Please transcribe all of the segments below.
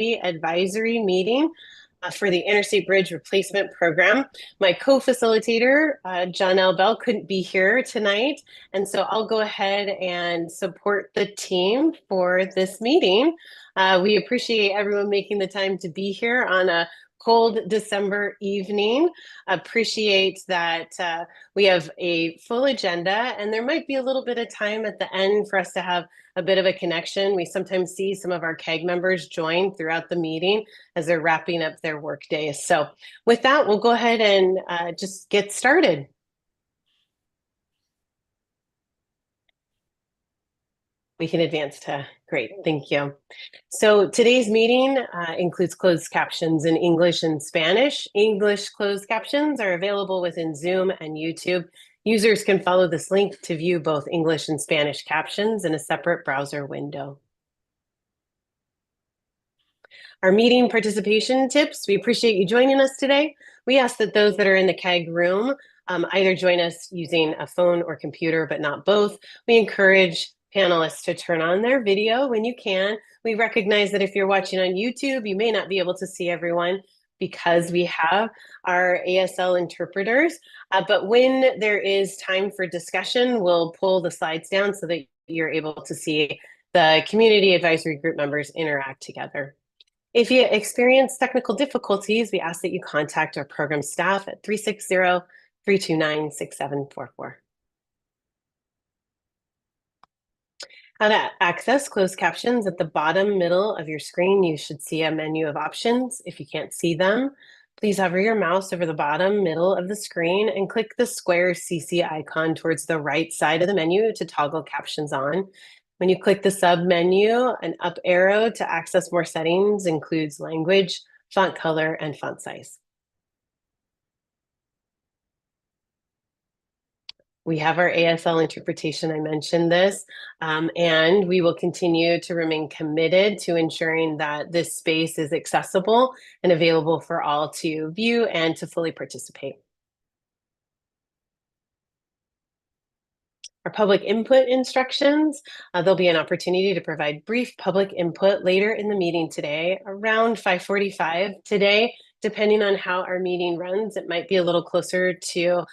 Advisory meeting for the Interstate Bridge Replacement Program. My co-facilitator, Johnell Bell, couldn't be here tonight, and so I'll go ahead and support the team for this meeting. We appreciate everyone making the time to be here on a cold December evening. Appreciate that we have a full agenda, and there might be a little bit of time at the end for us to have a bit of a connection. We sometimes see some of our CAG members join throughout the meeting as they're wrapping up their work days. So with that, we'll go ahead and just get started. We can advance to great, thank you. So today's meeting includes closed captions in English and Spanish. English closed captions are available within Zoom and YouTube. Users can follow this link to view both English and Spanish captions in a separate browser window. Our meeting participation tips, we appreciate you joining us today. We ask that those that are in the CAG room either join us using a phone or computer, but not both. We encourage panelists to turn on their video when you can. We recognize that if you're watching on YouTube, you may not be able to see everyone because we have our ASL interpreters. But when there is time for discussion, we'll pull the slides down so that you're able to see the community advisory group members interact together. If you experience technical difficulties, we ask that you contact our program staff at 360-329-6744. How to access closed captions. At the bottom middle of your screen, you should see a menu of options. If you can't see them, please hover your mouse over the bottom middle of the screen and click the square CC icon towards the right side of the menu to toggle captions on. When you click the sub menu, an up arrow to access more settings includes language, font color, and font size. We have our ASL interpretation, I mentioned this, and we will continue to remain committed to ensuring that this space is accessible and available for all to view and to fully participate. Our public input instructions, there'll be an opportunity to provide brief public input later in the meeting today, around 5:45 today. Depending on how our meeting runs, it might be a little closer to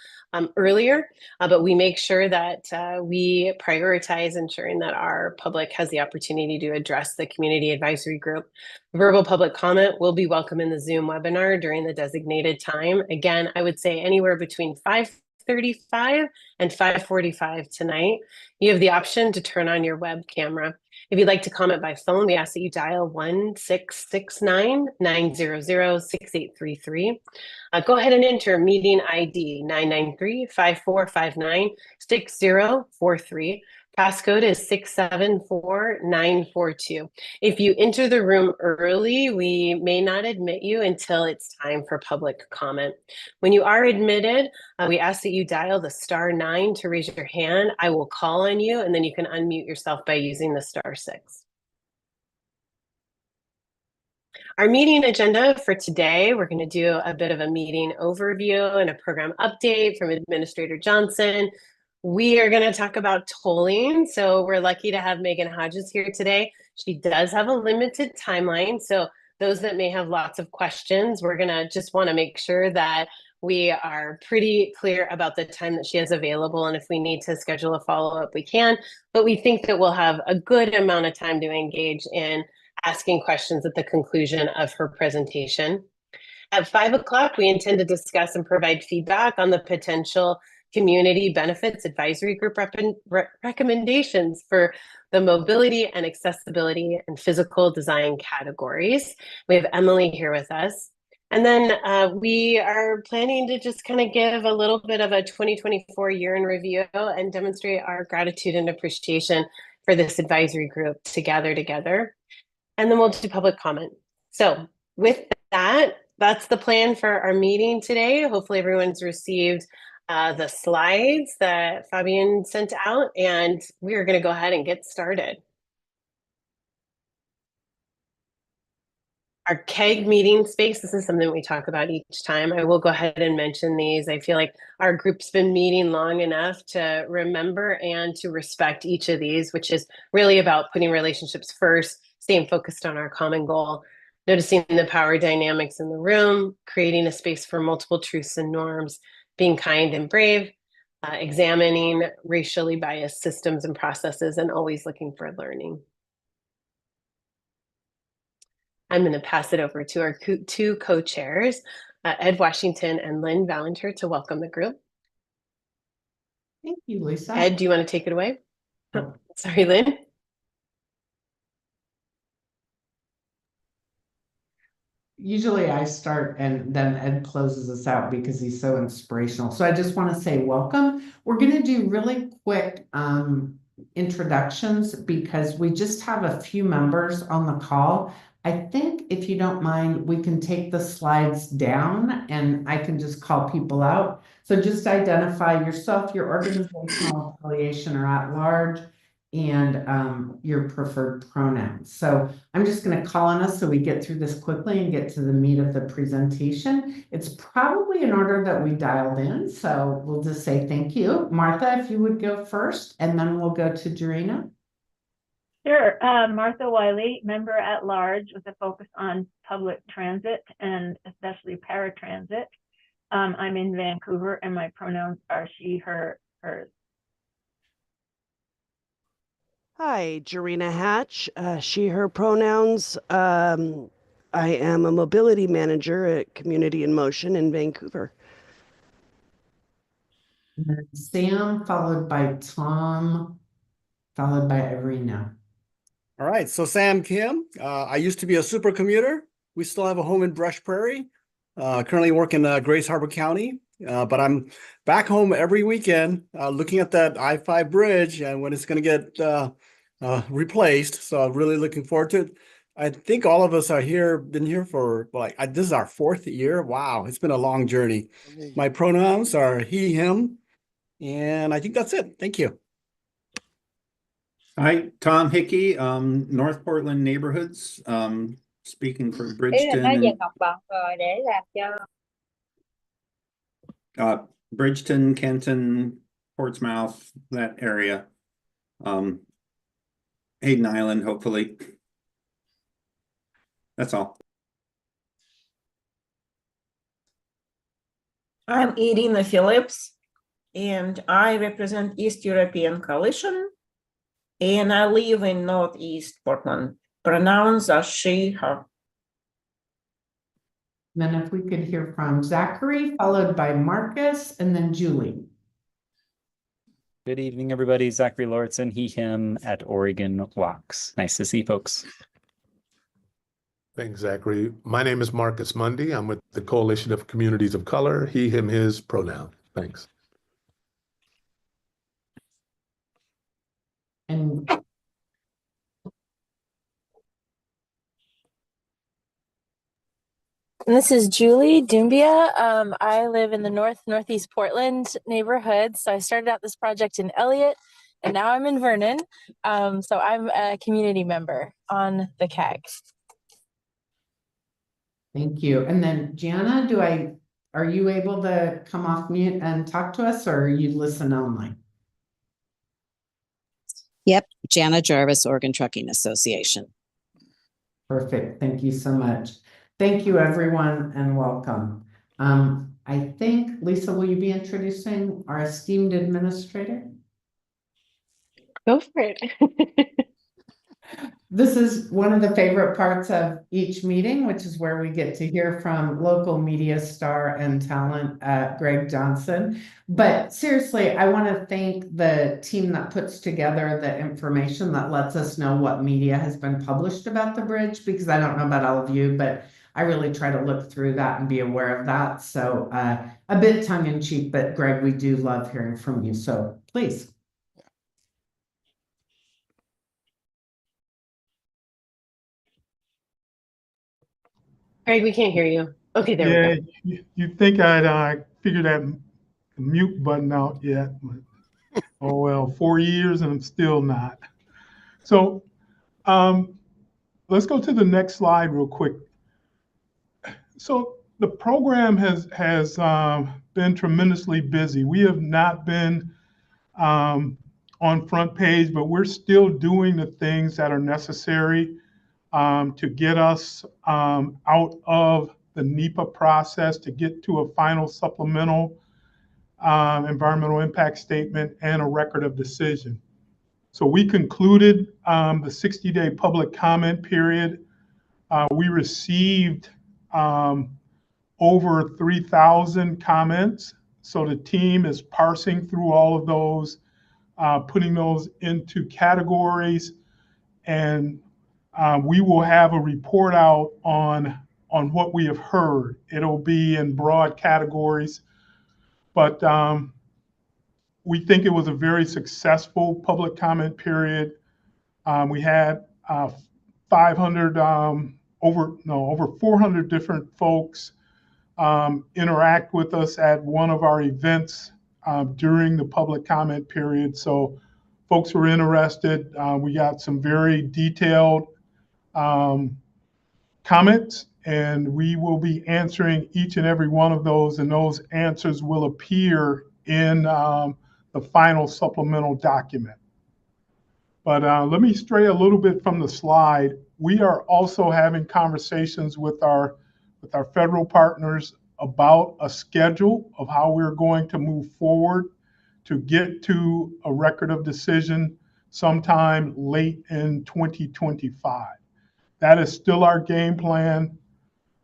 earlier, but we make sure that we prioritize ensuring that our public has the opportunity to address the community advisory group. Verbal public comment will be welcome in the Zoom webinar during the designated time. Again, I would say anywhere between 5:35 and 5:45 tonight. You have the option to turn on your web camera. If you'd like to comment by phone, we ask that you dial 1-669-900-6833. Go ahead and enter meeting ID 993-5459-6043. Passcode is 674942. If you enter the room early, we may not admit you until it's time for public comment. When you are admitted, we ask that you dial the *9 to raise your hand. I will call on you, and then you can unmute yourself by using the *6. Our meeting agenda for today, we're going to do a bit of a meeting overview and a program update from Administrator Johnson. We are going to talk about tolling. So we're lucky to have Megan Hodges here today. She does have a limited timeline. So those that may have lots of questions, we're going to just want to make sure that we are pretty clear about the time that she has available. And if we need to schedule a follow-up, we can. But we think that we'll have a good amount of time to engage in asking questions at the conclusion of her presentation. At 5 o'clock, we intend to discuss and provide feedback on the potential community benefits advisory group recommendations for the mobility and accessibility and physical design categories. We have Emily here with us. And then we are planning to just kind of give a little bit of a 2024 year in review and demonstrate our gratitude and appreciation for this advisory group to gather together. And then we'll do public comment. So with that, that's the plan for our meeting today. Hopefully everyone's received the slides that Fabian sent out, and we are going to go ahead and get started. Our CAG meeting space, this is something we talk about each time. I will go ahead and mention these. I feel like our group's been meeting long enough to remember and to respect each of these, which is really about putting relationships first, staying focused on our common goal. noticing the power dynamics in the room, creating a space for multiple truths and norms, being kind and brave, examining racially biased systems and processes, and always looking for learning. I'm going to pass it over to our two co-chairs, Ed Washington and Lynn Valenter, to welcome the group. Thank you, Lisa. Ed, do you want to take it away? Oh, sorry, Lynn. Usually I start and then Ed closes us out because he's so inspirational. So I just want to say welcome. We're going to do really quick introductions because we just have a few members on the call. I think if you don't mind, we can take the slides down and I can just call people out. So just identify yourself, your organizational affiliation or at large, and your preferred pronouns. So I'm just going to call on us so we get through this quickly and get to the meat of the presentation. It's probably in order that we dialed in, so we'll just say thank you. Martha, if you would go first, and then we'll go to Jarena. Sure. Martha Wiley, member at large with a focus on public transit and especially paratransit. I'm in Vancouver and my pronouns are she, her, hers. Hi, Jarena Hatch, she, her pronouns. I am a mobility manager at Community in Motion in Vancouver. Sam, followed by Tom, followed by Irina. All right, so Sam Kim, I used to be a super commuter. We still have a home in Brush Prairie. Currently work in Grace Harbor County, but I'm back home every weekend looking at that I-5 bridge and when it's going to get replaced. So I'm really looking forward to it. I think all of us are here, been here for this is our 4th year. Wow, it's been a long journey. My pronouns are he, him, and I think that's it. Thank you. Hi, Tom Hickey, North Portland Neighborhoods, speaking for Bridgeton. Bridgeton, Kenton, Portsmouth, that area. Hayden Island, hopefully. That's all. I'm Irina Phillips, and I represent East European Coalition, and I live in Northeast Portland. Pronouns are she, her. Then if we could hear from Zachary, followed by Marcus, and then Julie. Good evening, everybody. Zachary Lauritsen, he, him at Oregon Walks. Nice to see folks. Thanks, Zachary. My name is Marcus Mundy. I'm with the Coalition of Communities of Color, he, him, his pronoun. Thanks. And this is Julie Dumbia. I live in the Northeast Portland neighborhood. So I started out this project in Elliott and now I'm in Vernon. So I'm a community member on the CAG. thank you. And then Gianna, are you able to come off mute and talk to us, or you listen only? Yep, Jana Jarvis, Oregon Trucking Association. Perfect. Thank you so much. Thank you, everyone, and welcome. I think, Lisa, will you be introducing our esteemed administrator? Go for it. This is one of the favorite parts of each meeting, which is where we get to hear from local media star and talent, Greg Johnson. But seriously, I want to thank the team that puts together the information that lets us know what media has been published about the bridge, because I don't know about all of you, but I really try to look through that and be aware of that. So a bit tongue in cheek, but Greg, we do love hearing from you. So please. Greg, we can't hear you. Okay, there we go. You think I'd figured that mute button out yet? But, oh well, 4 years and I'm still not. So let's go to the next slide real quick. So the program has been tremendously busy. We have not been on front page, but we're still doing the things that are necessary to get us out of the NEPA process to get to a final supplemental environmental impact statement and a record of decision. So we concluded the 60-day public comment period. We received over 3,000 comments. So the team is parsing through all of those, putting those into categories, and we will have a report out on what we have heard. It'll be in broad categories, but we think it was a very successful public comment period. We had 500, over 400 different folks interact with us at one of our events during the public comment period. So folks were interested. We got some very detailed comments, and we will be answering each and every one of those, and those answers will appear in the final supplemental document. But let me stray a little bit from the slide. We are also having conversations with our federal partners about a schedule of how we're going to move forward to get to a record of decision sometime late in 2025. That is still our game plan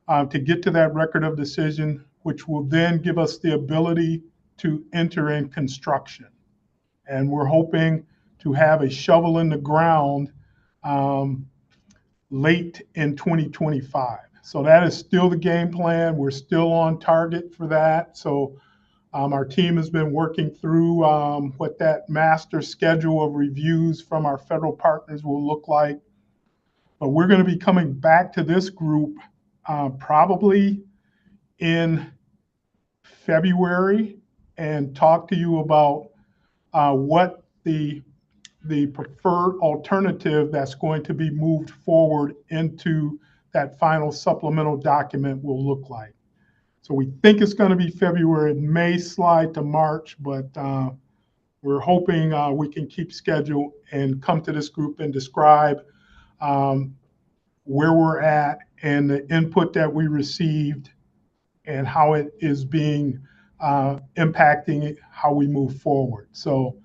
to get to that record of decision, which will then give us the ability to enter in construction. And we're hoping to have a shovel in the ground late in 2025. So that is still the game plan. We're still on target for that. So our team has been working through what that master schedule of reviews from our federal partners will look like. But we're going to be coming back to this group probably in February and talk to you about what the preferred alternative that's going to be moved forward into that final supplemental document will look like. So we think it's going to be February. It may slide to March, but we're hoping we can keep schedule and come to this group and describe where we're at and the input that we received and how it is being impacting how we move forward. So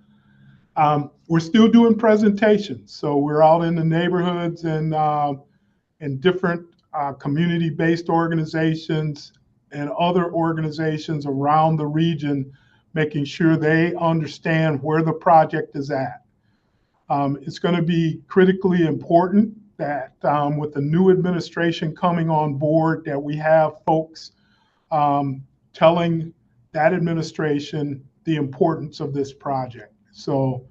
we're still doing presentations. So we're out in the neighborhoods and different community-based organizations and other organizations around the region, making sure they understand where the project is at. It's going to be critically important that with the new administration coming on board, that we have folks telling that administration the importance of this project. So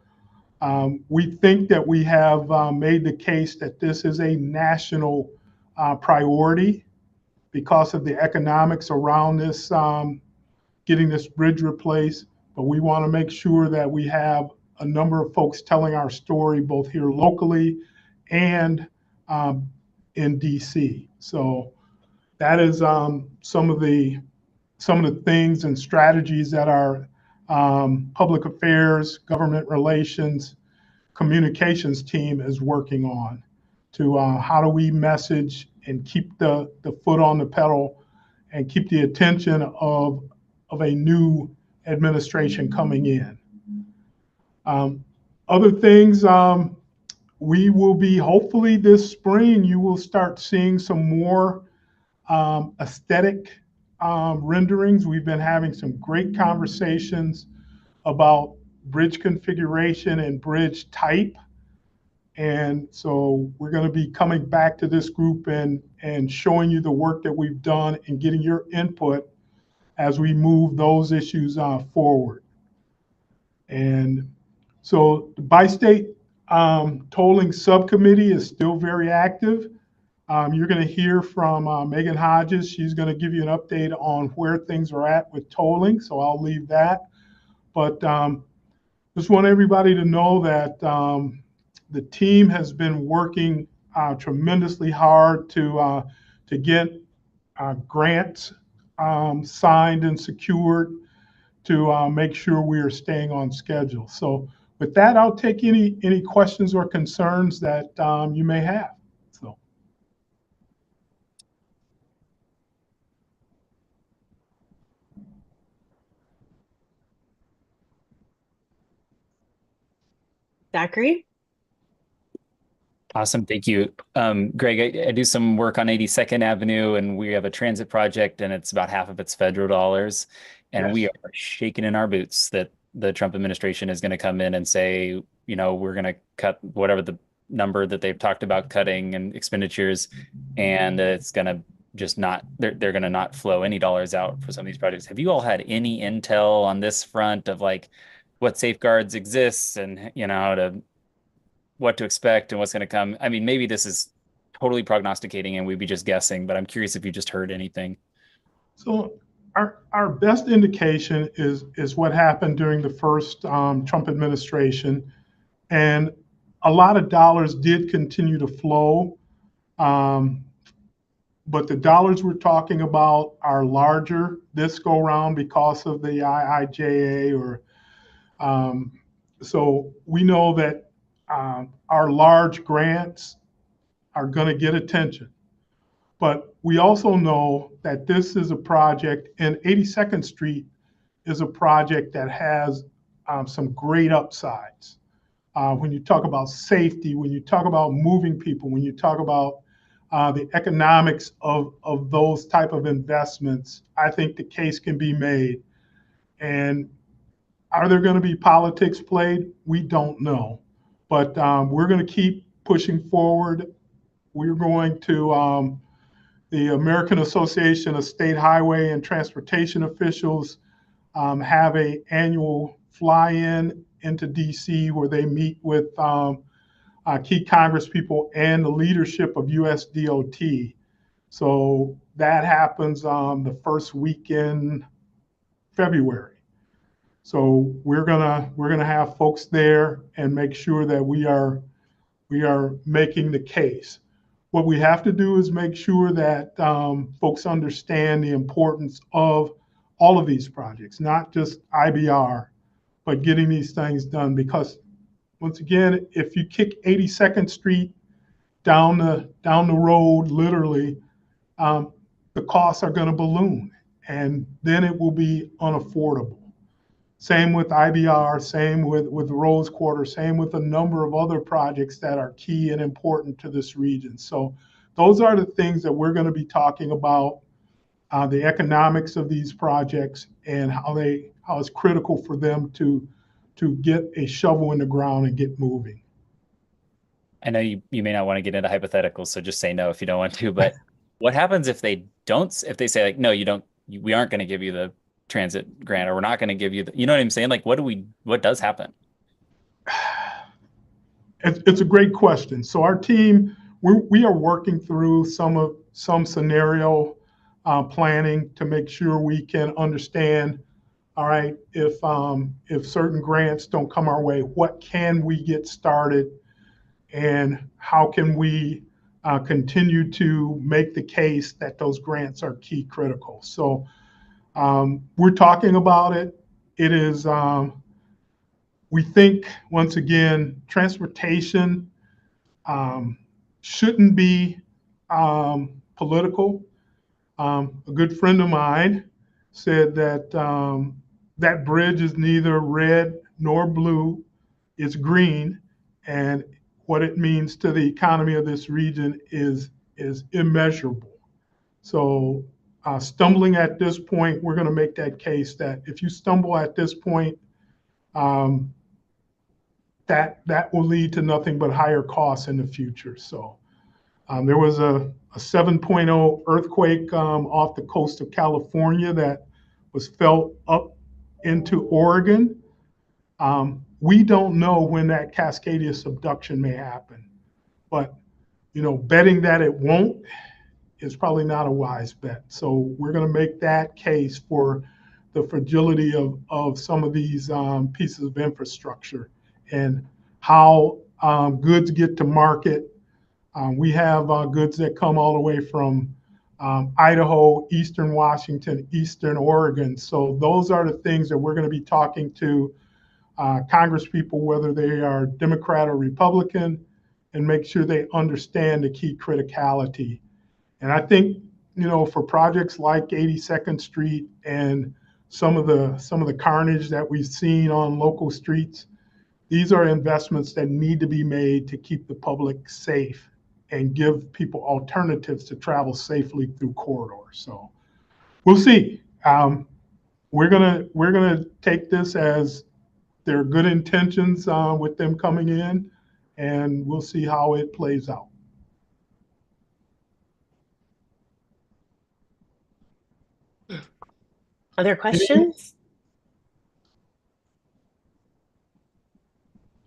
we think that we have made the case that this is a national priority because of the economics around this, getting this bridge replaced. But we want to make sure that we have a number of folks telling our story both here locally and in DC. So that is some of the things and strategies that our public affairs, government relations, communications team is working on to how do we message and keep the foot on the pedal and keep the attention of a new administration coming in. Other things, we will be, hopefully this spring, you will start seeing some more aesthetic renderings. We've been having some great conversations about bridge configuration and bridge type. And so we're going to be coming back to this group and showing you the work that we've done and getting your input as we move those issues forward. And so the bi-state tolling subcommittee is still very active. You're going to hear from Megan Hodges. She's going to give you an update on where things are at with tolling, so I'll leave that. But just want everybody to know that the team has been working tremendously hard to get grants signed and secured to make sure we are staying on schedule. So with that, I'll take any questions or concerns that you may have. So Zachary? Awesome. Thank you. Greg, I do some work on 82nd Avenue, and we have a transit project, and it's about half of it's federal dollars. And we are shaking in our boots that the Trump administration is going to come in and say, you know, we're going to cut whatever the number that they've talked about cutting and expenditures, and it's going to just not, they're going to not flow any dollars out for some of these projects. Have you all had any intel on this front of like what safeguards exists and, you know, what to expect and what's going to come? I mean, maybe this is totally prognosticating and we'd be just guessing, but I'm curious if you just heard anything. So our best indication is what happened during the first Trump administration, and a lot of dollars did continue to flow, but the dollars we're talking about are larger this go round because of the IIJA, or so we know that our large grants are going to get attention. But we also know that this is a project, and 82nd Street is a project that has some great upsides. When you talk about safety, when you talk about moving people, when you talk about the economics of those type of investments, I think the case can be made. And are there going to be politics played? We don't know. But we're going to keep pushing forward. We're going to the American Association of State Highway and Transportation Officials have an annual fly-in into DC where they meet with key Congress people and the leadership of USDOT. So that happens the first week in February. So we're gonna have folks there and make sure that we are making the case. What we have to do is make sure that folks understand the importance of all of these projects, not just IBR, but getting these things done. Because once again, if you kick 82nd Street down the road, literally, the costs are going to balloon, and then it will be unaffordable. Same with IBR, same with Rose Quarter, same with a number of other projects that are key and important to this region. So those are the things that we're going to be talking about, the economics of these projects and how it's critical for them to get a shovel in the ground and get moving. I know you may not want to get into hypotheticals, so just say no if you don't want to, but what happens if they say like, no, we aren't going to give you the transit grant, or we're not going to give you you know what I'm saying? Like, what does happen? It's a great question. So our team, we are working through some scenario planning to make sure we can understand, all right, if certain grants don't come our way, what can we get started, and how can we continue to make the case that those grants are key critical. So we're talking about it. It is, we think, once again, transportation shouldn't be political. A good friend of mine said that that bridge is neither red nor blue, it's green, and what it means to the economy of this region is immeasurable. So stumbling at this point, we're going to make that case that if you stumble at this point, that will lead to nothing but higher costs in the future. So there was a 7.0 earthquake off the coast of California that was felt up into Oregon. We don't know when that Cascadia subduction may happen, but betting that it won't is probably not a wise bet. So we're going to make that case for the fragility of some of these pieces of infrastructure and how goods get to market. We have goods that come all the way from Idaho, Eastern Washington, Eastern Oregon. So those are the things that we're going to be talking to Congress people, whether they are Democrat or Republican, and make sure they understand the key criticality. And I think, for projects like 82nd Street and some of the carnage that we've seen on local streets, these are investments that need to be made to keep the public safe and give people alternatives to travel safely through corridors. So we'll see. We're gonna take this as there are good intentions with them coming in, and we'll see how it plays out. Other questions?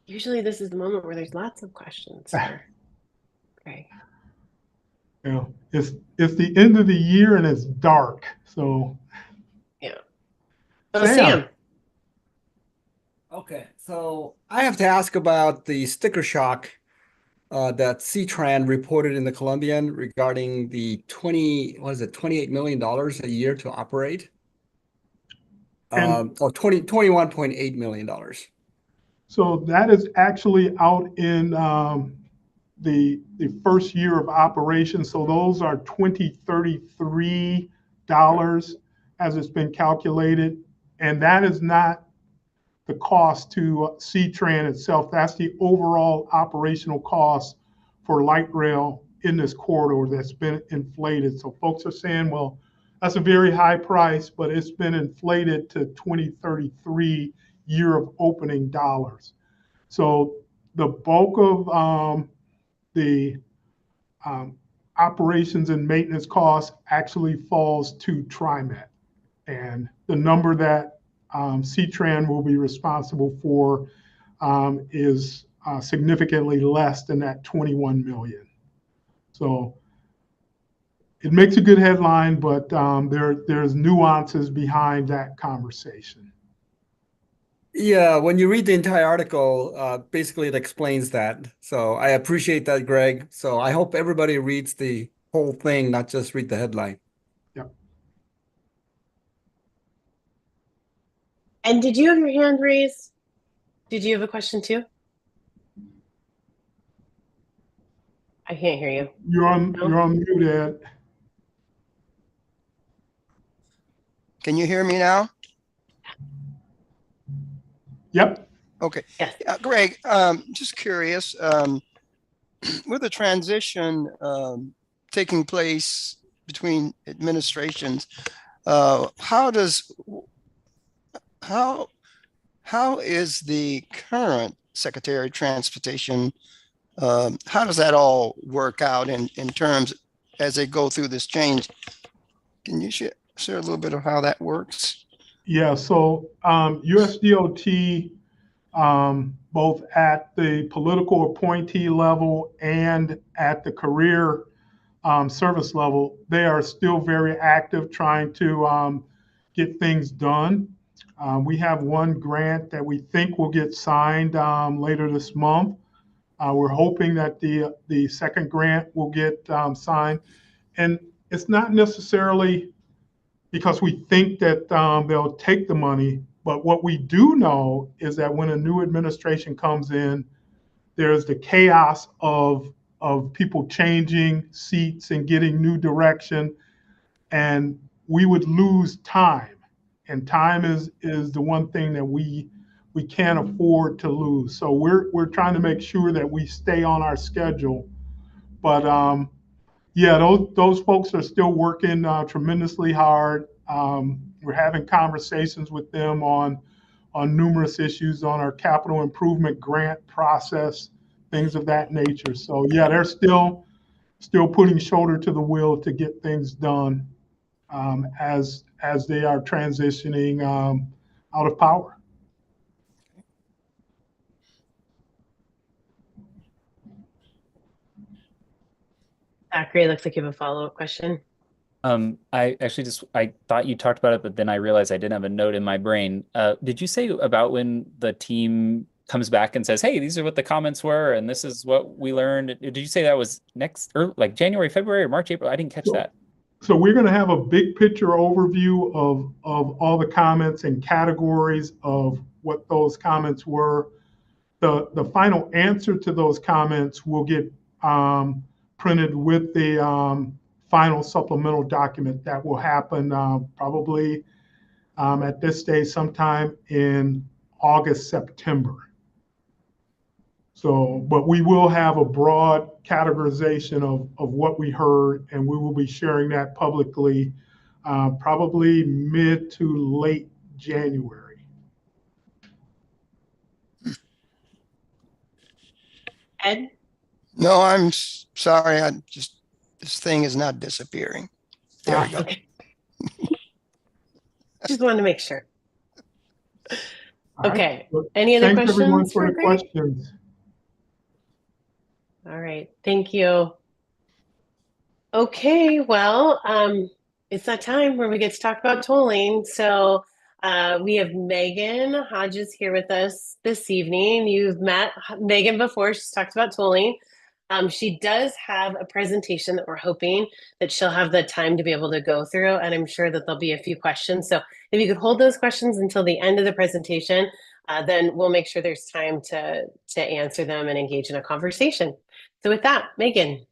Usually this is the moment where there's lots of questions. Okay. You know, it's the end of the year and it's dark, so. Yeah. Oh, Sam. Sam. Okay, so I have to ask about the sticker shock that C-Tran reported in the Columbian regarding the $28 million a year to operate? And- Or $21.8 million. So that is actually out in the first year of operation. So those are $2033 as it's been calculated. And that is not the cost to C-Tran itself. That's the overall operational cost for light rail in this corridor that's been inflated. So folks are saying, well, that's a very high price, but it's been inflated to 2033 year of opening dollars. So the bulk of the operations and maintenance costs actually falls to TriMet. And the number that C-Tran will be responsible for is significantly less than that 21 million. So it makes a good headline, but there's nuances behind that conversation. Yeah, when you read the entire article, basically it explains that. So I appreciate that, Greg. So I hope everybody reads the whole thing, not just read the headline. Yep. And did you have your hand raised? Did you have a question too? I can't hear you. You're on mute, Ed. Can you hear me now? Yep. Okay. Yes. Greg, just curious, with the transition taking place between administrations, how is the current Secretary of Transportation, how does that all work out in terms as they go through this change? Can you share a little bit of how that works? Yeah, so USDOT, both at the political appointee level and at the career service level, they are still very active trying to get things done. We have one grant that we think will get signed later this month. We're hoping that the second grant will get signed. And it's not necessarily because we think that they'll take the money, but what we do know is that when a new administration comes in, there's the chaos of people changing seats and getting new direction, and we would lose time. And time is the one thing that we can't afford to lose. So we're trying to make sure that we stay on our schedule. But yeah, those folks are still working tremendously hard. We're having conversations with them on numerous issues on our capital improvement grant process, things of that nature. So yeah, they're still putting shoulder to the wheel to get things done as they are transitioning out of power. Zachary, it looks like you have a follow-up question. I thought you talked about it, but then I realized I didn't have a note in my brain. Did you say about when the team comes back and says, hey, these are what the comments were, and this is what we learned? Did you say that was next, or like January, February, or March, April? I didn't catch that. So we're going to have a big picture overview of all the comments and categories of what those comments were. The final answer to those comments will get printed with the final supplemental document that will happen probably at this stage sometime in August, September. So, but we will have a broad categorization of what we heard, and we will be sharing that publicly probably mid to late January. Ed? No, I'm sorry. This thing is not disappearing. There we go. Okay. Just wanted to make sure. All Okay. right. Any other Thanks everyone questions for the Greg? questions. All right. Thank you. Okay. Well, it's that time where we get to talk about tolling. So we have Megan Hodges here with us this evening. You've met Megan before. She's talked about tolling. She does have a presentation that we're hoping that she'll have the time to be able to go through, and I'm sure that there'll be a few questions. So if you could hold those questions until the end of the presentation, then we'll make sure there's time to answer them and engage in a conversation. So with that, Megan.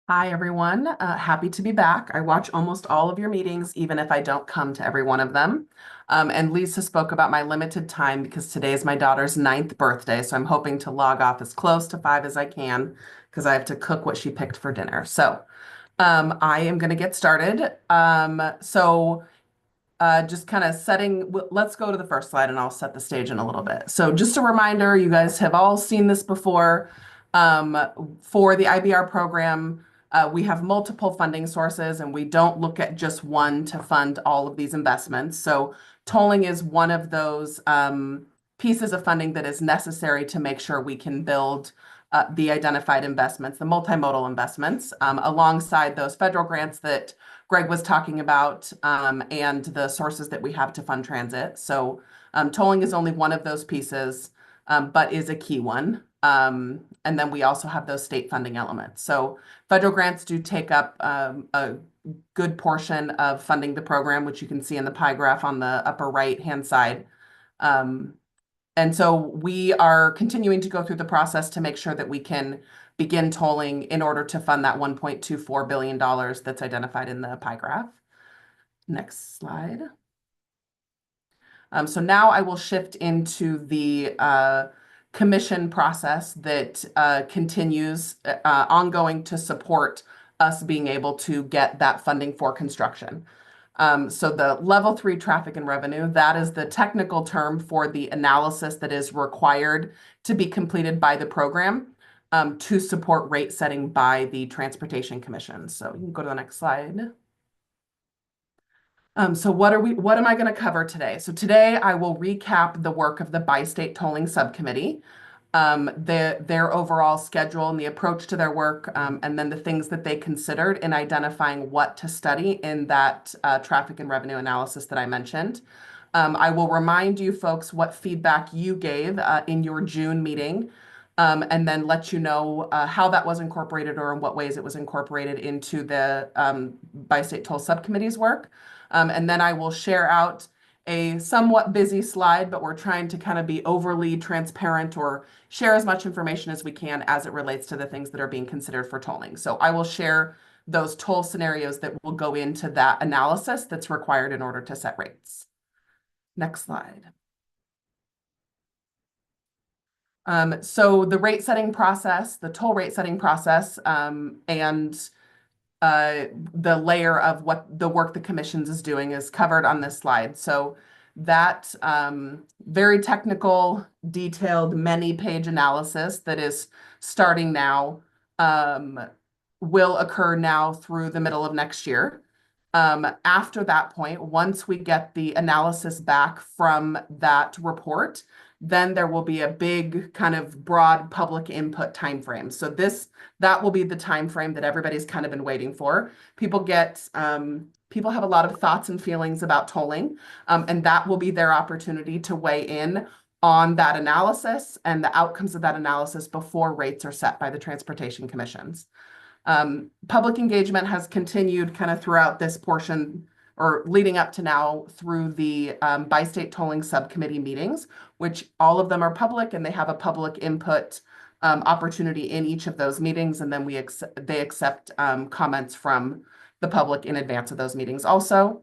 Hi, everyone. Happy to be back. I watch almost all of your meetings, even if I don't come to every one of them. And Lisa spoke about my limited time because today is my daughter's 9th birthday. So I'm hoping to log off as close to 5 as I can because I have to cook what she picked for dinner. So I am going to get started. Just kind of let's go to the first slide and I'll set the stage in a little bit. So just a reminder, you guys have all seen this before. For the IBR program, we have multiple funding sources and we don't look at just one to fund all of these investments. So tolling is one of those pieces of funding that is necessary to make sure we can build the identified investments, the multimodal investments, alongside those federal grants that Greg was talking about and the sources that we have to fund transit. So tolling is only one of those pieces, but is a key one. And then we also have those state funding elements. So federal grants do take up a good portion of funding the program, which you can see in the pie graph on the upper right-hand side. And so we are continuing to go through the process to make sure that we can begin tolling in order to fund that $1.24 billion that's identified in the pie graph. Next slide. So now I will shift into the commission process that continues ongoing to support us being able to get that funding for construction. So the level 3 traffic and revenue, that is the technical term for the analysis that is required to be completed by the program to support rate setting by the Transportation Commission. So you can go to the next slide. So what am I going to cover today? So today I will recap the work of the Bi-State Tolling Subcommittee, their overall schedule and the approach to their work, and then the things that they considered in identifying what to study in that traffic and revenue analysis that I mentioned. I will remind you folks what feedback you gave in your June meeting, and then let you know how that was incorporated or in what ways it was incorporated into the Bi-State Toll Subcommittee's work. And then I will share out a somewhat busy slide, but we're trying to kind of be overly transparent or share as much information as we can as it relates to the things that are being considered for tolling. So I will share those toll scenarios that will go into that analysis that's required in order to set rates. Next slide. So the rate setting process, the toll rate setting process, and the layer of what the work the commissions is doing is covered on this slide. So that very technical, detailed, many-page analysis that is starting now will occur now through the middle of next year. After that point, once we get the analysis back from that report, then there will be a big kind of broad public input timeframe. So that will be the timeframe that everybody's kind of been waiting for. People have a lot of thoughts and feelings about tolling, and that will be their opportunity to weigh in on that analysis and the outcomes of that analysis before rates are set by the Transportation Commissions. Public engagement has continued kind of throughout this portion or leading up to now through the Bi-State Tolling Subcommittee meetings, which all of them are public and they have a public input opportunity in each of those meetings. And then they accept comments from the public in advance of those meetings also.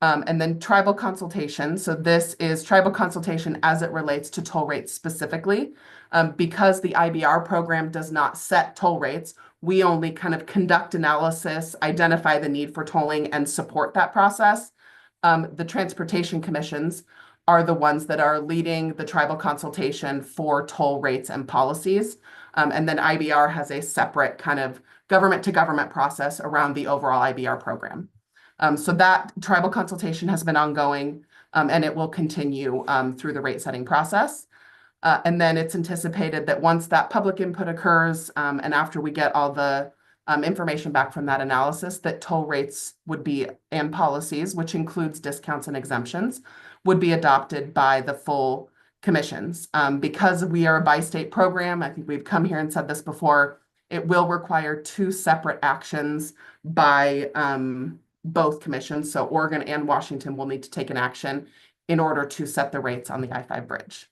And then tribal consultation. So this is tribal consultation as it relates to toll rates specifically. Because the IBR program does not set toll rates, we only kind of conduct analysis, identify the need for tolling, and support that process. The transportation commissions are the ones that are leading the tribal consultation for toll rates and policies. And then IBR has a separate kind of government to government process around the overall IBR program. So that tribal consultation has been ongoing, and it will continue through the rate setting process. And then it's anticipated that once that public input occurs, and after we get all the information back from that analysis, that toll rates would be, and policies, which includes discounts and exemptions, would be adopted by the full commissions. Because we are a bi-state program, I think we've come here and said this before, it will require 2 separate actions by both commissions. So Oregon and Washington will need to take an action in order to set the rates on the I-5 bridge.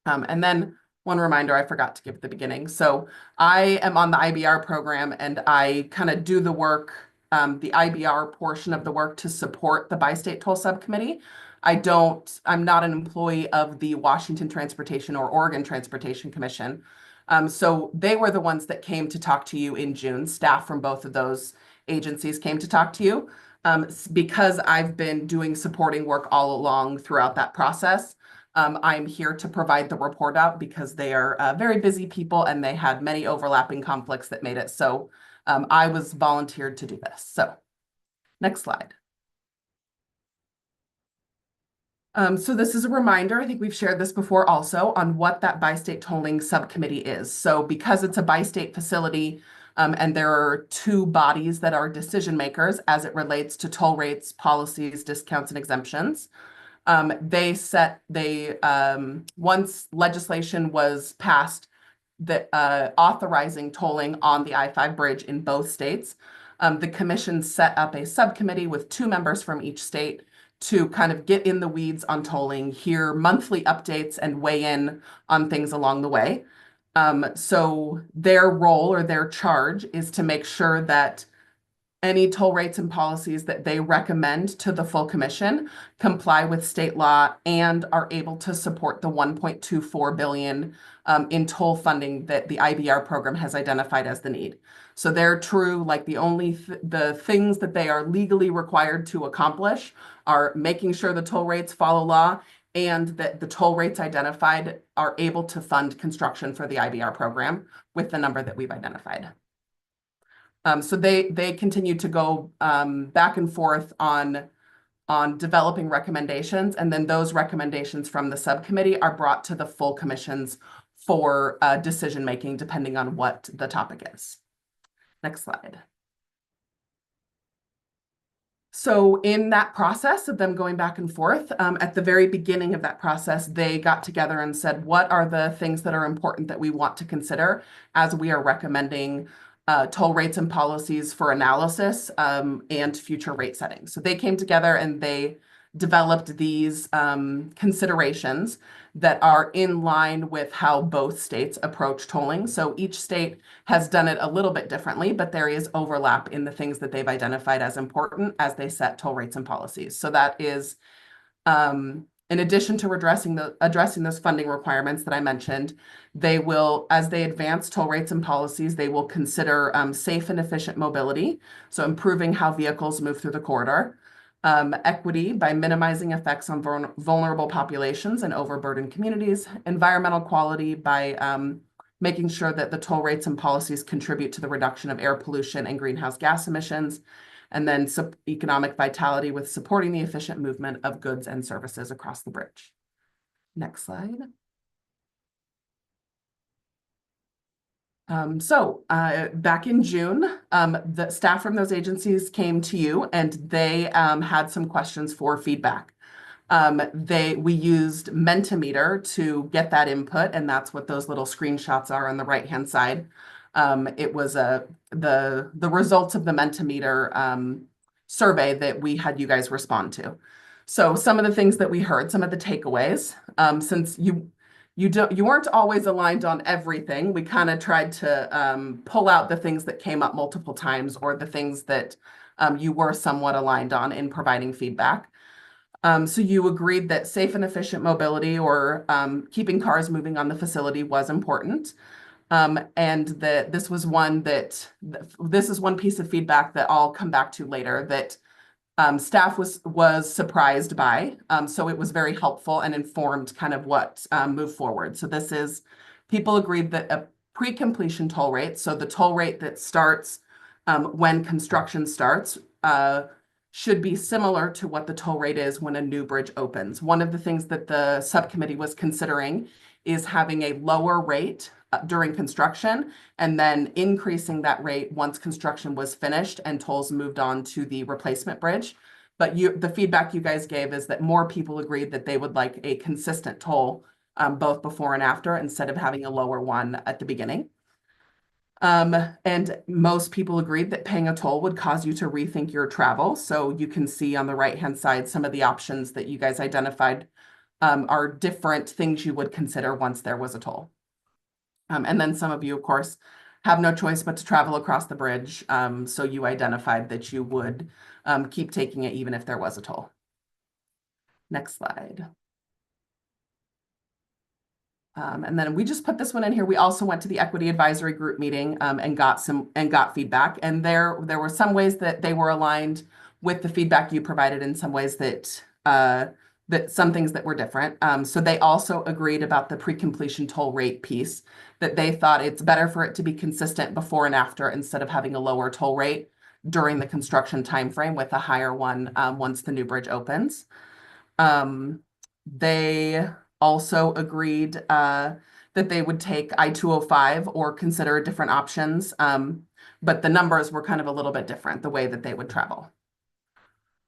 And then one reminder I forgot to give at the beginning. So I am on the IBR program, and I kind of do the work, the IBR portion of the work to support the bi-state toll subcommittee. I'm not an employee of the Washington Transportation or Oregon Transportation Commission. So they were the ones that came to talk to you in June. Staff from both of those agencies came to talk to you. Because I've been doing supporting work all along throughout that process. I'm here to provide the report out because they are very busy people and they had many overlapping conflicts that made it so I was volunteered to do this. So next slide. So this is a reminder, I think we've shared this before also, on what that bi-state tolling subcommittee is. So because it's a bi-state facility and there are 2 bodies that are decision makers as it relates to toll rates, policies, discounts, and exemptions. Once legislation was passed that authorizing tolling on the I-5 bridge in both states, the commission set up a subcommittee with 2 members from each state to kind of get in the weeds on tolling, hear monthly updates, and weigh in on things along the way. So their role or their charge is to make sure that any toll rates and policies that they recommend to the full commission comply with state law and are able to support the $1.24 billion in toll funding that the IBR program has identified as the need. So they're true, like the things that they are legally required to accomplish are making sure the toll rates follow law and that the toll rates identified are able to fund construction for the IBR program with the number that we've identified. So they continue to go back and forth on developing recommendations, and then those recommendations from the subcommittee are brought to the full commissions for decision making, depending on what the topic is. Next slide. So in that process of them going back and forth, at the very beginning of that process, they got together and said, what are the things that are important that we want to consider as we are recommending toll rates and policies for analysis and future rate setting. So they came together and they developed these considerations that are in line with how both states approach tolling. So each state has done it a little bit differently, but there is overlap in the things that they've identified as important as they set toll rates and policies. So that is, in addition to addressing those funding requirements that I mentioned, they will, as they advance toll rates and policies, they will consider safe and efficient mobility, so improving how vehicles move through the corridor, equity by minimizing effects on vulnerable populations and overburdened communities, environmental quality by making sure that the toll rates and policies contribute to the reduction of air pollution and greenhouse gas emissions, and then economic vitality with supporting the efficient movement of goods and services across the bridge. Next slide. Back in June, the staff from those agencies came to you and they had some questions for feedback. We used Mentimeter to get that input, and that's what those little screenshots are on the right-hand side. It was the results of the Mentimeter survey that we had you guys respond to. So some of the things that we heard, some of the takeaways, since you weren't always aligned on everything, we kind of tried to pull out the things that came up multiple times or the things that you were somewhat aligned on in providing feedback. So you agreed that safe and efficient mobility, or keeping cars moving on the facility, was important. And that this was this is one piece of feedback that I'll come back to later, that staff was surprised by. So it was very helpful and informed kind of what moved forward. So people agreed that a pre-completion toll rate, so the toll rate that starts when construction starts, should be similar to what the toll rate is when a new bridge opens. One of the things that the subcommittee was considering is having a lower rate during construction, and then increasing that rate once construction was finished and tolls moved on to the replacement bridge. But the feedback you guys gave is that more people agreed that they would like a consistent toll both before and after, instead of having a lower one at the beginning. And most people agreed that paying a toll would cause you to rethink your travel. So you can see on the right-hand side, some of the options that you guys identified are different things you would consider once there was a toll. And then some of you, of course, have no choice but to travel across the bridge. So you identified that you would keep taking it even if there was a toll. Next slide. And then we just put this one in here. We also went to the Equity Advisory Group meeting and got feedback. And there were some ways that they were aligned with the feedback you provided, in some ways that some things that were different. So they also agreed about the pre-completion toll rate piece, that they thought it's better for it to be consistent before and after, instead of having a lower toll rate during the construction timeframe with a higher one once the new bridge opens. They also agreed that they would take I-205 or consider different options, but the numbers were kind of a little bit different, the way that they would travel.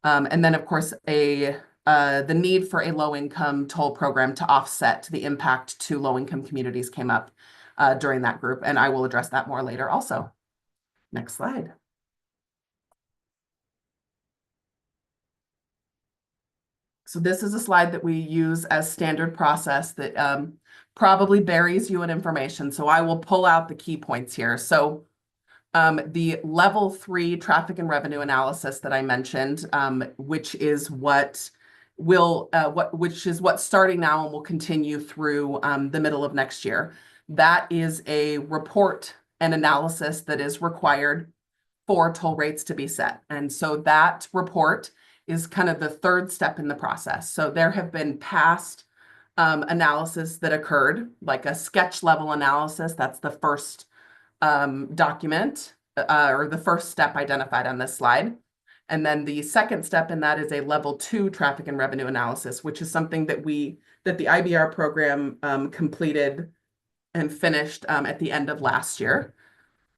And then, of course, the need for a low-income toll program to offset the impact to low-income communities came up during that group, and I will address that more later also. Next slide. So this is a slide that we use as standard process that probably buries you in information. So I will pull out the key points here. So the level 3 traffic and revenue analysis that I mentioned, which is what's starting now and will continue through the middle of next year. That is a report and analysis that is required for toll rates to be set. And so that report is kind of the third step in the process. So there have been past analysis that occurred, like a sketch level analysis. That's the first document or the first step identified on this slide. And then the second step in that is a level 2 traffic and revenue analysis, which is something that the IBR program completed and finished at the end of last year.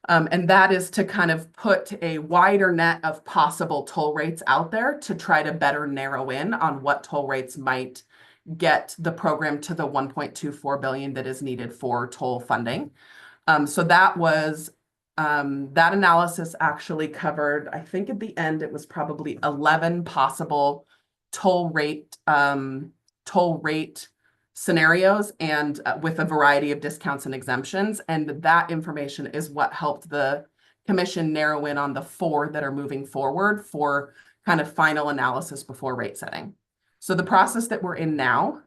And that is to kind of put a wider net of possible toll rates out there to try to better narrow in on what toll rates might get the program to the $1.24 billion that is needed for toll funding. So that was that analysis actually covered, I think at the end, it was probably 11 possible toll rate scenarios, and with a variety of discounts and exemptions. And that information is what helped the commission narrow in on the 4 that are moving forward for kind of final analysis before rate setting. So the process that we're in now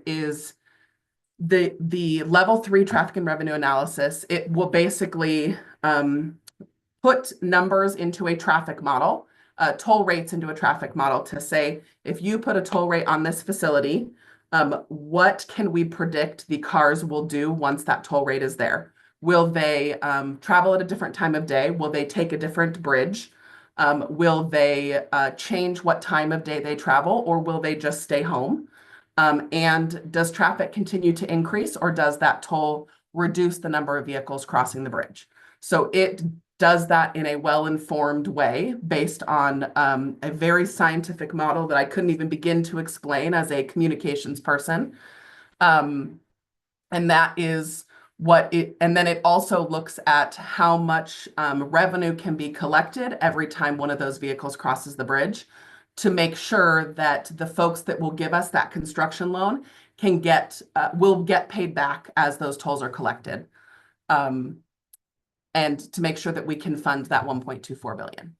is the level 3 traffic and revenue analysis. It will basically put numbers into a traffic model, toll rates into a traffic model, to say, if you put a toll rate on this facility, what can we predict the cars will do once that toll rate is there? Will they travel at a different time of day? Will they take a different bridge? Will they change what time of day they travel, or will they just stay home? And does traffic continue to increase, or does that toll reduce the number of vehicles crossing the bridge? So it does that in a well-informed way based on a very scientific model that I couldn't even begin to explain as a communications person. And that is and then it also looks at how much revenue can be collected every time one of those vehicles crosses the bridge, to make sure that the folks that will give us that construction loan will get paid back as those tolls are collected. And to make sure that we can fund that $1.24 billion.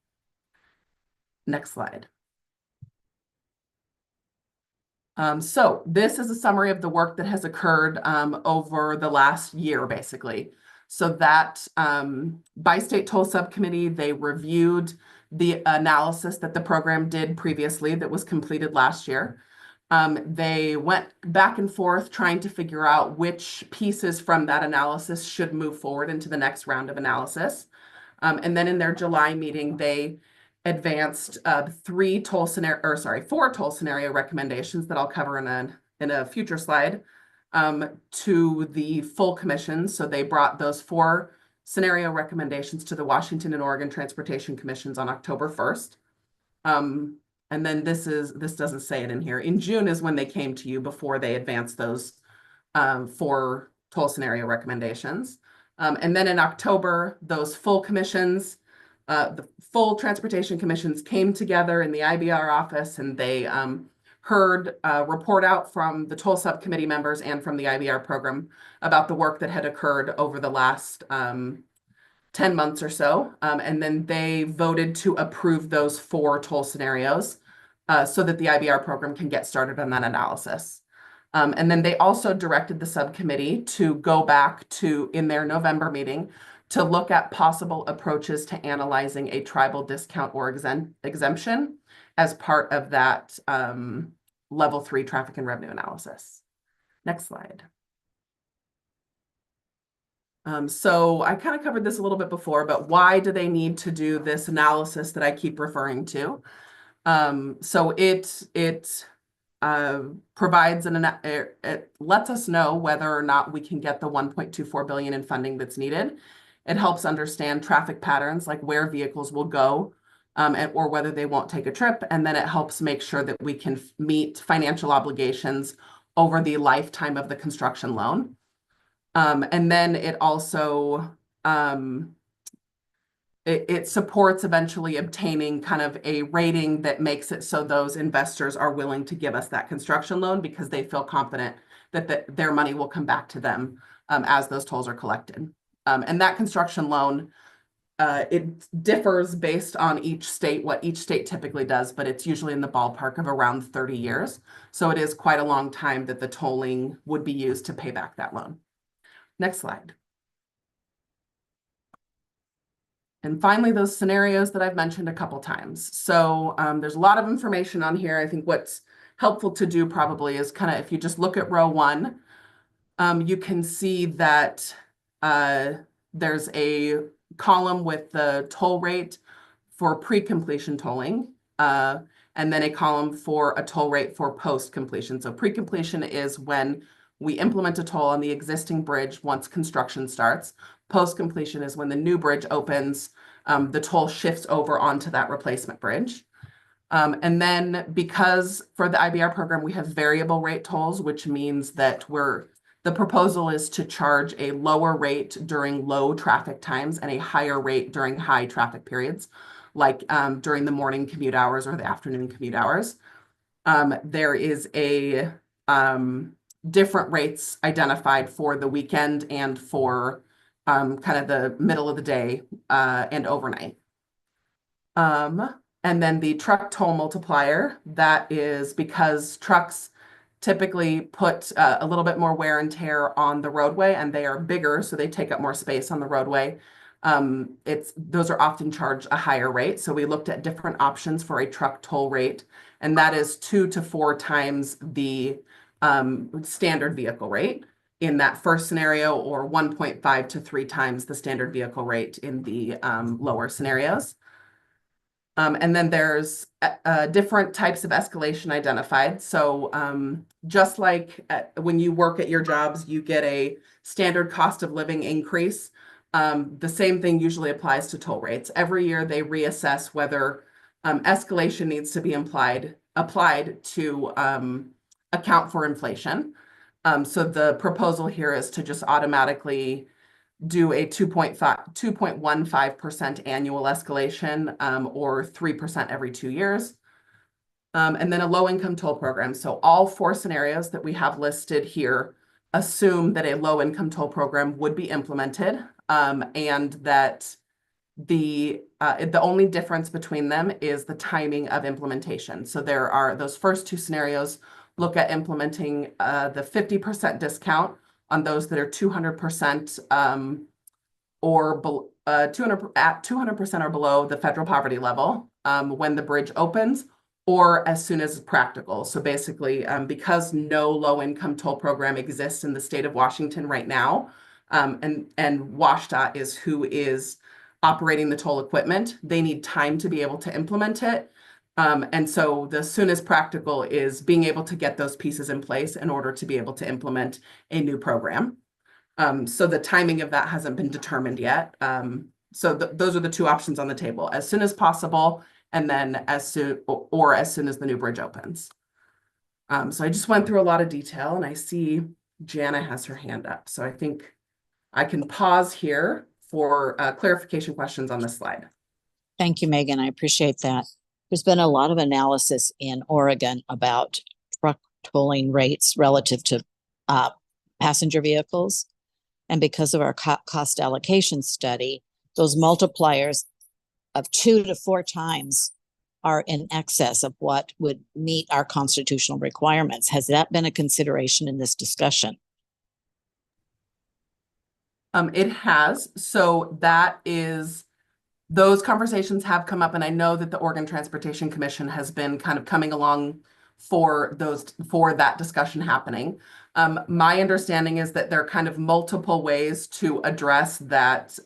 Next slide. So this is a summary of the work that has occurred over the last year, basically. So that bi-state toll subcommittee, they reviewed the analysis that the program did previously that was completed last year. They went back and forth trying to figure out which pieces from that analysis should move forward into the next round of analysis. And then in their July meeting, they advanced four toll scenario recommendations that I'll cover in a future slide to the full commission. So they brought those 4 scenario recommendations to the Washington and Oregon Transportation Commissions on October 1st. And then this doesn't say it in here. In June is when they came to you before they advanced those 4 toll scenario recommendations. And then in October, those full commissions, the full transportation commissions came together in the IBR office, and they heard a report out from the toll subcommittee members and from the IBR program about the work that had occurred over the last 10 months or so. And then they voted to approve those 4 toll scenarios so that the IBR program can get started on that analysis. And then they also directed the subcommittee to go back to, in their November meeting, to look at possible approaches to analyzing a tribal discount or exemption as part of that level 3 traffic and revenue analysis. Next slide. So I kind of covered this a little bit before, but why do they need to do this analysis that I keep referring to? So it provides it lets us know whether or not we can get the 1.24 billion in funding that's needed. It helps understand traffic patterns, like where vehicles will go, or whether they won't take a trip. And then it helps make sure that we can meet financial obligations over the lifetime of the construction loan. And then it also it supports eventually obtaining kind of a rating that makes it so those investors are willing to give us that construction loan because they feel confident that their money will come back to them as those tolls are collected. And that construction loan, it differs based on each state, what each state typically does, but it's usually in the ballpark of around 30 years. So it is quite a long time that the tolling would be used to pay back that loan. Next slide. And finally, those scenarios that I've mentioned a couple times. So there's a lot of information on here. I think what's helpful to do probably is kind of, if you just look at row 1, you can see that there's a column with the toll rate for pre-completion tolling, and then a column for a toll rate for post-completion. So pre-completion is when we implement a toll on the existing bridge once construction starts. Post-completion is when the new bridge opens, the toll shifts over onto that replacement bridge. And then because for the IBR program, we have variable rate tolls, which means that the proposal is to charge a lower rate during low traffic times and a higher rate during high traffic periods, like during the morning commute hours or the afternoon commute hours. There is a different rates identified for the weekend and for kind of the middle of the day and overnight. And then the truck toll multiplier, that is because trucks typically put a little bit more wear and tear on the roadway, and they are bigger, so they take up more space on the roadway. Those are often charged a higher rate. So we looked at different options for a truck toll rate, and that is 2 to 4 times the standard vehicle rate in that first scenario, or 1.5 to 3 times the standard vehicle rate in the lower scenarios. And then there's different types of escalation identified. So just like when you work at your jobs, you get a standard cost of living increase. The same thing usually applies to toll rates. Every year they reassess whether escalation needs to be applied to account for inflation. So the proposal here is to just automatically do a 2.15% annual escalation or 3% every 2 years. And then a low-income toll program. So all 4 scenarios that we have listed here assume that a low-income toll program would be implemented and that The only difference between them is the timing of implementation. So there are those first two scenarios look at implementing the 50% discount on those that are 200% or 200% or below the federal poverty level when the bridge opens, or as soon as practical. So basically, because no low-income toll program exists in the state of Washington right now, and WashDOT is who is operating the toll equipment, they need time to be able to implement it. And so the soonest practical is being able to get those pieces in place in order to be able to implement a new program. So the timing of that hasn't been determined yet. So those are the two options on the table: as soon as possible, and then as soon as the new bridge opens. So I just went through a lot of detail, and I see Jana has her hand up. So I think I can pause here for clarification questions on this slide. Thank you, Megan. I appreciate that. There's been a lot of analysis in Oregon about truck tolling rates relative to passenger vehicles. And because of our cost allocation study, those multipliers of 2 to 4 times are in excess of what would meet our constitutional requirements. Has that been a consideration in this discussion? It has. So those conversations have come up, and I know that the Oregon Transportation Commission has been kind of coming along for that discussion happening. My understanding is that there are kind of multiple ways to address that,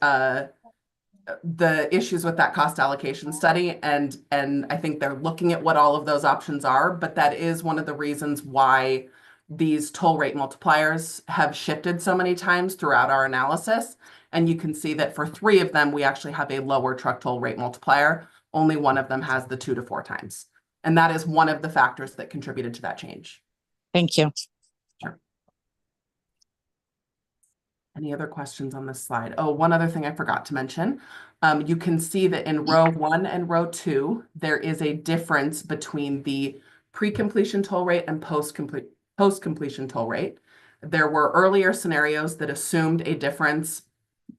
the issues with that cost allocation study, and I think they're looking at what all of those options are, but that is one of the reasons why these toll rate multipliers have shifted so many times throughout our analysis. And you can see that for 3 of them, we actually have a lower truck toll rate multiplier. Only one of them has the 2 to 4 times. And that is one of the factors that contributed to that change. Thank you. Sure. Any other questions on this slide? Oh, one other thing I forgot to mention. You can see that in row 1 and row 2, there is a difference between the pre-completion toll rate and post-completion toll rate. There were earlier scenarios that assumed a difference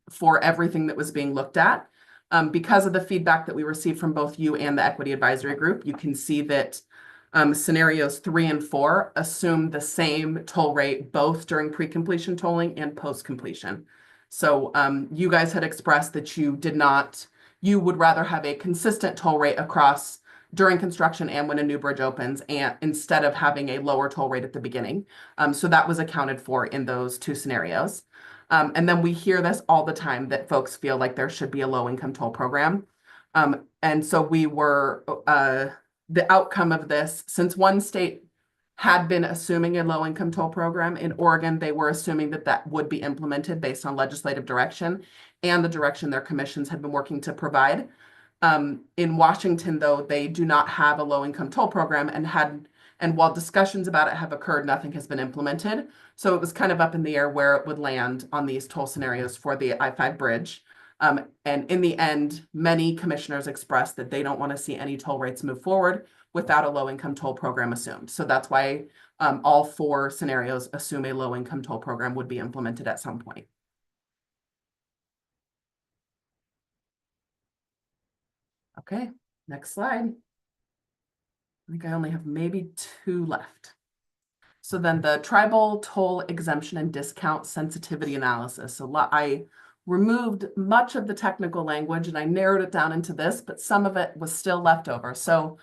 for everything that was being looked at. Because of the feedback that we received from both you and the Equity Advisory Group, you can see that scenarios 3 and 4 assume the same toll rate both during pre-completion tolling and post-completion. So you guys had expressed that you would rather have a consistent toll rate across during construction and when a new bridge opens, and instead of having a lower toll rate at the beginning. So that was accounted for in those 2 scenarios. And then we hear this all the time, that folks feel like there should be a low-income toll program. And so we were, the outcome of this, since one state had been assuming a low-income toll program, in Oregon, they were assuming that that would be implemented based on legislative direction and the direction their commissions had been working to provide. In Washington, though, they do not have a low-income toll program, and while discussions about it have occurred, nothing has been implemented. So it was kind of up in the air where it would land on these toll scenarios for the I-5 bridge. And in the end, many commissioners expressed that they don't want to see any toll rates move forward without a low-income toll program assumed. So that's why all 4 scenarios assume a low-income toll program would be implemented at some point. Okay, next slide. I think I only have maybe 2 left. So then the tribal toll exemption and discount sensitivity analysis. So I removed much of the technical language and I narrowed it down into this, but some of it was still left over. So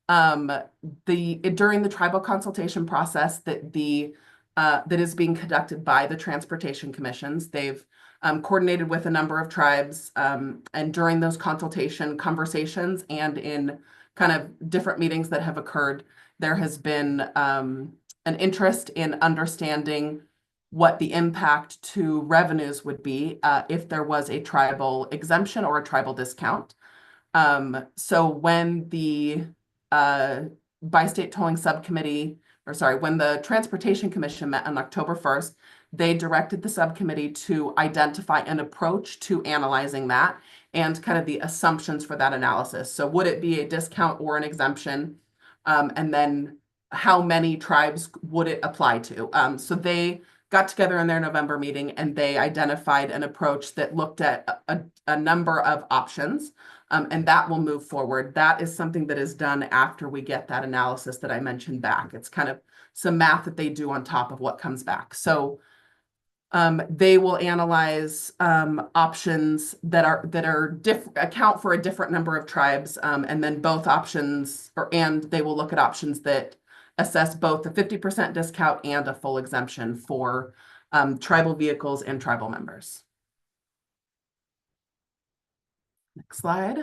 during the tribal consultation process that is being conducted by the transportation commissions, they've coordinated with a number of tribes, and during those consultation conversations and in kind of different meetings that have occurred, there has been an interest in understanding what the impact to revenues would be if there was a tribal exemption or a tribal discount. So when the Bi-State Tolling Subcommittee, when the Transportation Commission met on October 1st, they directed the subcommittee to identify an approach to analyzing that and kind of the assumptions for that analysis. So would it be a discount or an exemption? And then how many tribes would it apply to? So they got together in their November meeting and they identified an approach that looked at a number of options, and that will move forward. That is something that is done after we get that analysis that I mentioned back. It's kind of some math that they do on top of what comes back. So they will analyze options that account for a different number of tribes, and then both options, and they will look at options that assess both a 50% discount and a full exemption for tribal vehicles and tribal members. Next slide.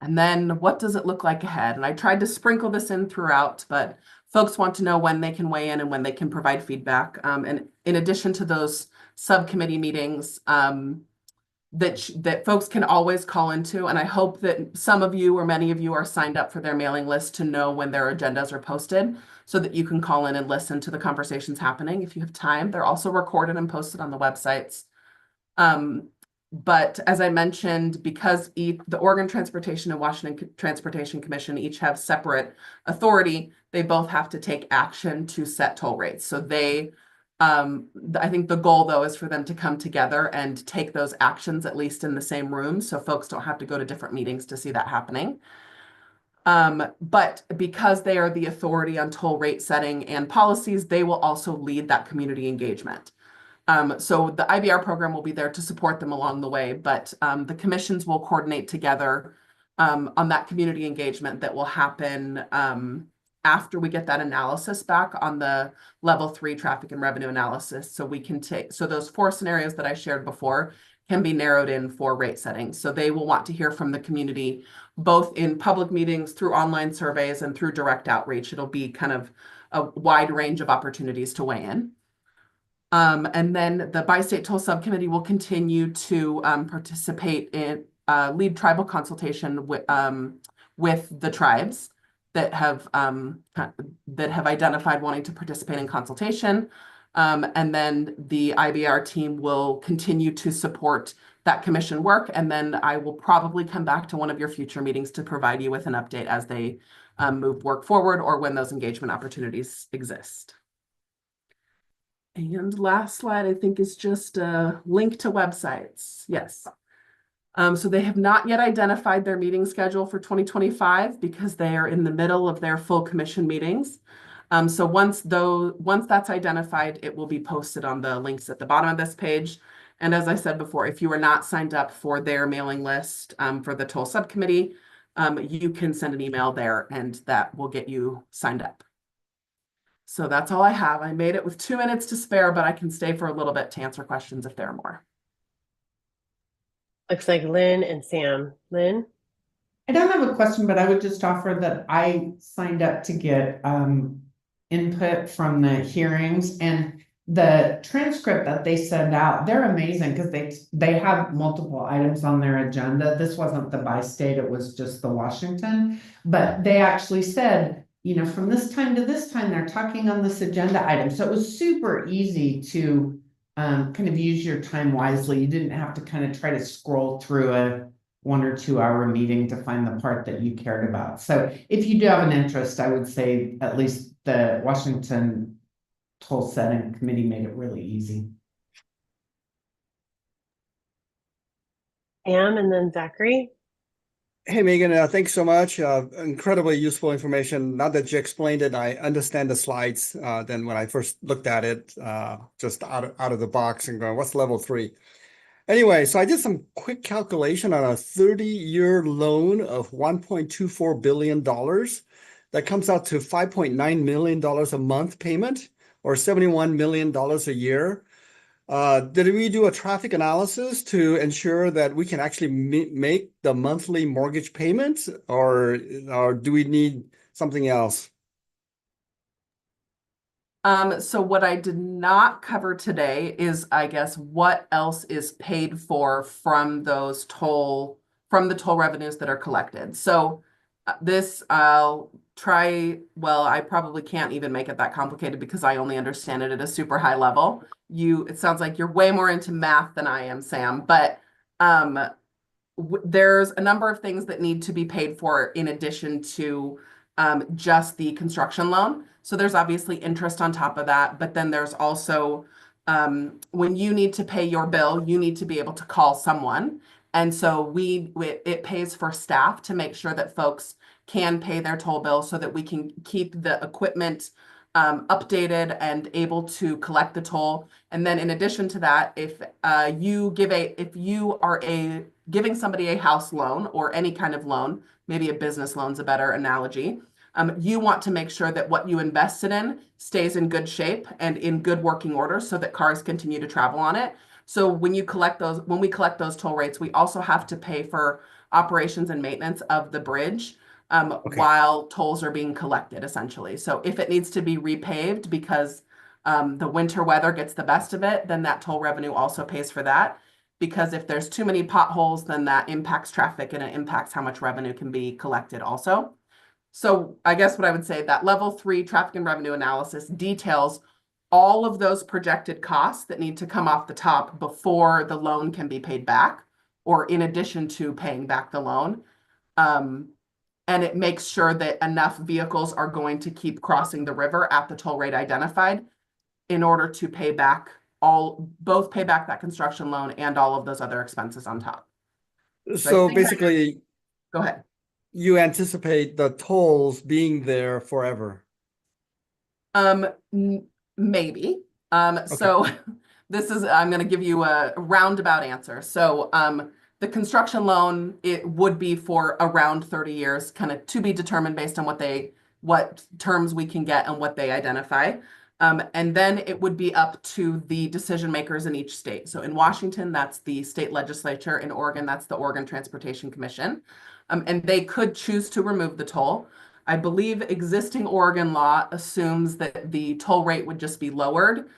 And then what does it look like ahead? And I tried to sprinkle this in throughout, but folks want to know when they can weigh in and when they can provide feedback. And in addition to those subcommittee meetings that folks can always call into, and I hope that some of you or many of you are signed up for their mailing list to know when their agendas are posted so that you can call in and listen to the conversations happening if you have time. They're also recorded and posted on the websites. But as I mentioned, because the Oregon Transportation and Washington Transportation Commission each have separate authority, they both have to take action to set toll rates. So they, I think the goal though is for them to come together and take those actions at least in the same room, so folks don't have to go to different meetings to see that happening. But because they are the authority on toll rate setting and policies, they will also lead that community engagement. So the IBR program will be there to support them along the way, but the commissions will coordinate together on that community engagement that will happen after we get that analysis back on the level 3 traffic and revenue analysis. So we can so those 4 scenarios that I shared before can be narrowed in for rate setting. So they will want to hear from the community, both in public meetings, through online surveys, and through direct outreach. It'll be kind of a wide range of opportunities to weigh in. And then the Bi-State Toll Subcommittee will continue to participate in lead tribal consultation with the tribes that have identified wanting to participate in consultation. And then the IBR team will continue to support that commission work. And then I will probably come back to one of your future meetings to provide you with an update as they move work forward or when those engagement opportunities exist. And last slide, I think, is just a link to websites. Yes. So they have not yet identified their meeting schedule for 2025 because they are in the middle of their full commission meetings. So once that's identified, it will be posted on the links at the bottom of this page. And as I said before, if you are not signed up for their mailing list for the toll subcommittee, you can send an email there and that will get you signed up. So that's all I have. I made it with 2 minutes to spare, but I can stay for a little bit to answer questions if there are more. Looks like Lynn and Sam. Lynn? I don't have a question, but I would just offer that I signed up to get input from the hearings, and the transcript that they send out, they're amazing because they have multiple items on their agenda. This wasn't the bi-state, it was just the Washington, but they actually said, you know, from this time to this time, they're talking on this agenda item. So it was super easy to kind of use your time wisely. You didn't have to kind of try to scroll through a 1 or 2 hour meeting to find the part that you cared about. So if you do have an interest, I would say at least the Washington Toll Setting Committee made it really easy. Sam and then Zachary. Hey, Megan, thanks so much. Incredibly useful information. Now that you explained it, I understand the slides than when I first looked at it, just out of the box and going, what's level 3? Anyway, so I did some quick calculation on a 30-year loan of $1.24 billion. That comes out to $5.9 million a month payment, or $71 million a year. Did we do a traffic analysis to ensure that we can actually make the monthly mortgage payments, or do we need something else? So what I did not cover today is, I guess, what else is paid for from the toll revenues that are collected. So this I'll try, well, I probably can't even make it that complicated because I only understand it at a super high level. It sounds like you're way more into math than I am, Sam, but there's a number of things that need to be paid for in addition to just the construction loan. So there's obviously interest on top of that, but then there's also when you need to pay your bill, you need to be able to call someone. And so it pays for staff to make sure that folks can pay their toll bill so that we can keep the equipment updated and able to collect the toll. And then in addition to that, if you are giving somebody a house loan or any kind of loan, maybe a business loan's a better analogy, you want to make sure that what you invested in stays in good shape and in good working order so that cars continue to travel on it. So when we collect those toll rates, we also have to pay for operations and maintenance of the bridge while tolls are being collected, essentially. So if it needs to be repaved because the winter weather gets the best of it, then that toll revenue also pays for that. Because if there's too many potholes, then that impacts traffic and it impacts how much revenue can be collected also. So I guess what I would say, that level 3 traffic and revenue analysis details all of those projected costs that need to come off the top before the loan can be paid back, or in addition to paying back the loan. And it makes sure that enough vehicles are going to keep crossing the river at the toll rate identified in order to pay back both pay back that construction loan and all of those other expenses on top. So basically, go ahead. You anticipate the tolls being there forever? Maybe. So I'm going to give you a roundabout answer. So the construction loan, it would be for around 30 years, kind of to be determined based on what terms we can get and what they identify. And then it would be up to the decision makers in each state. So in Washington, that's the state legislature. In Oregon, that's the Oregon Transportation Commission. And they could choose to remove the toll. I believe existing Oregon law assumes that the toll rate would just be lowered.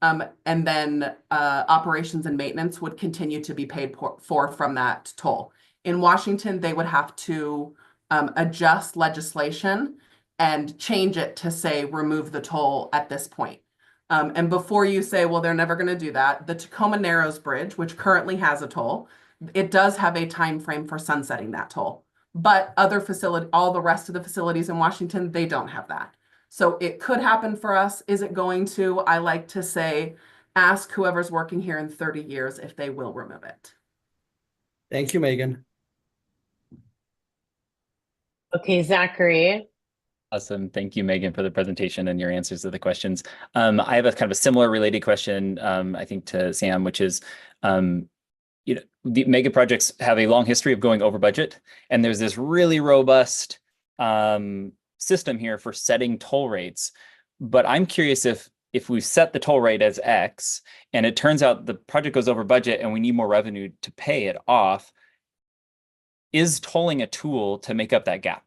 And then operations and maintenance would continue to be paid for from that toll. In Washington, they would have to adjust legislation and change it to say, remove the toll at this point. And before you say, well, they're never going to do that, the Tacoma Narrows Bridge, which currently has a toll, it does have a time frame for sunsetting that toll. But all the rest of the facilities in Washington, they don't have that. So it could happen for us. Is it going to? I like to say, ask whoever's working here in 30 years if they will remove it. Thank you, Megan. Okay, Zachary. Awesome. Thank you, Megan, for the presentation and your answers to the questions. I have a kind of a similar related question, I think, to Sam, which is, the mega projects have a long history of going over budget, and there's this really robust system here for setting toll rates. But I'm curious if we set the toll rate as X and it turns out the project goes over budget and we need more revenue to pay it off, is tolling a tool to make up that gap?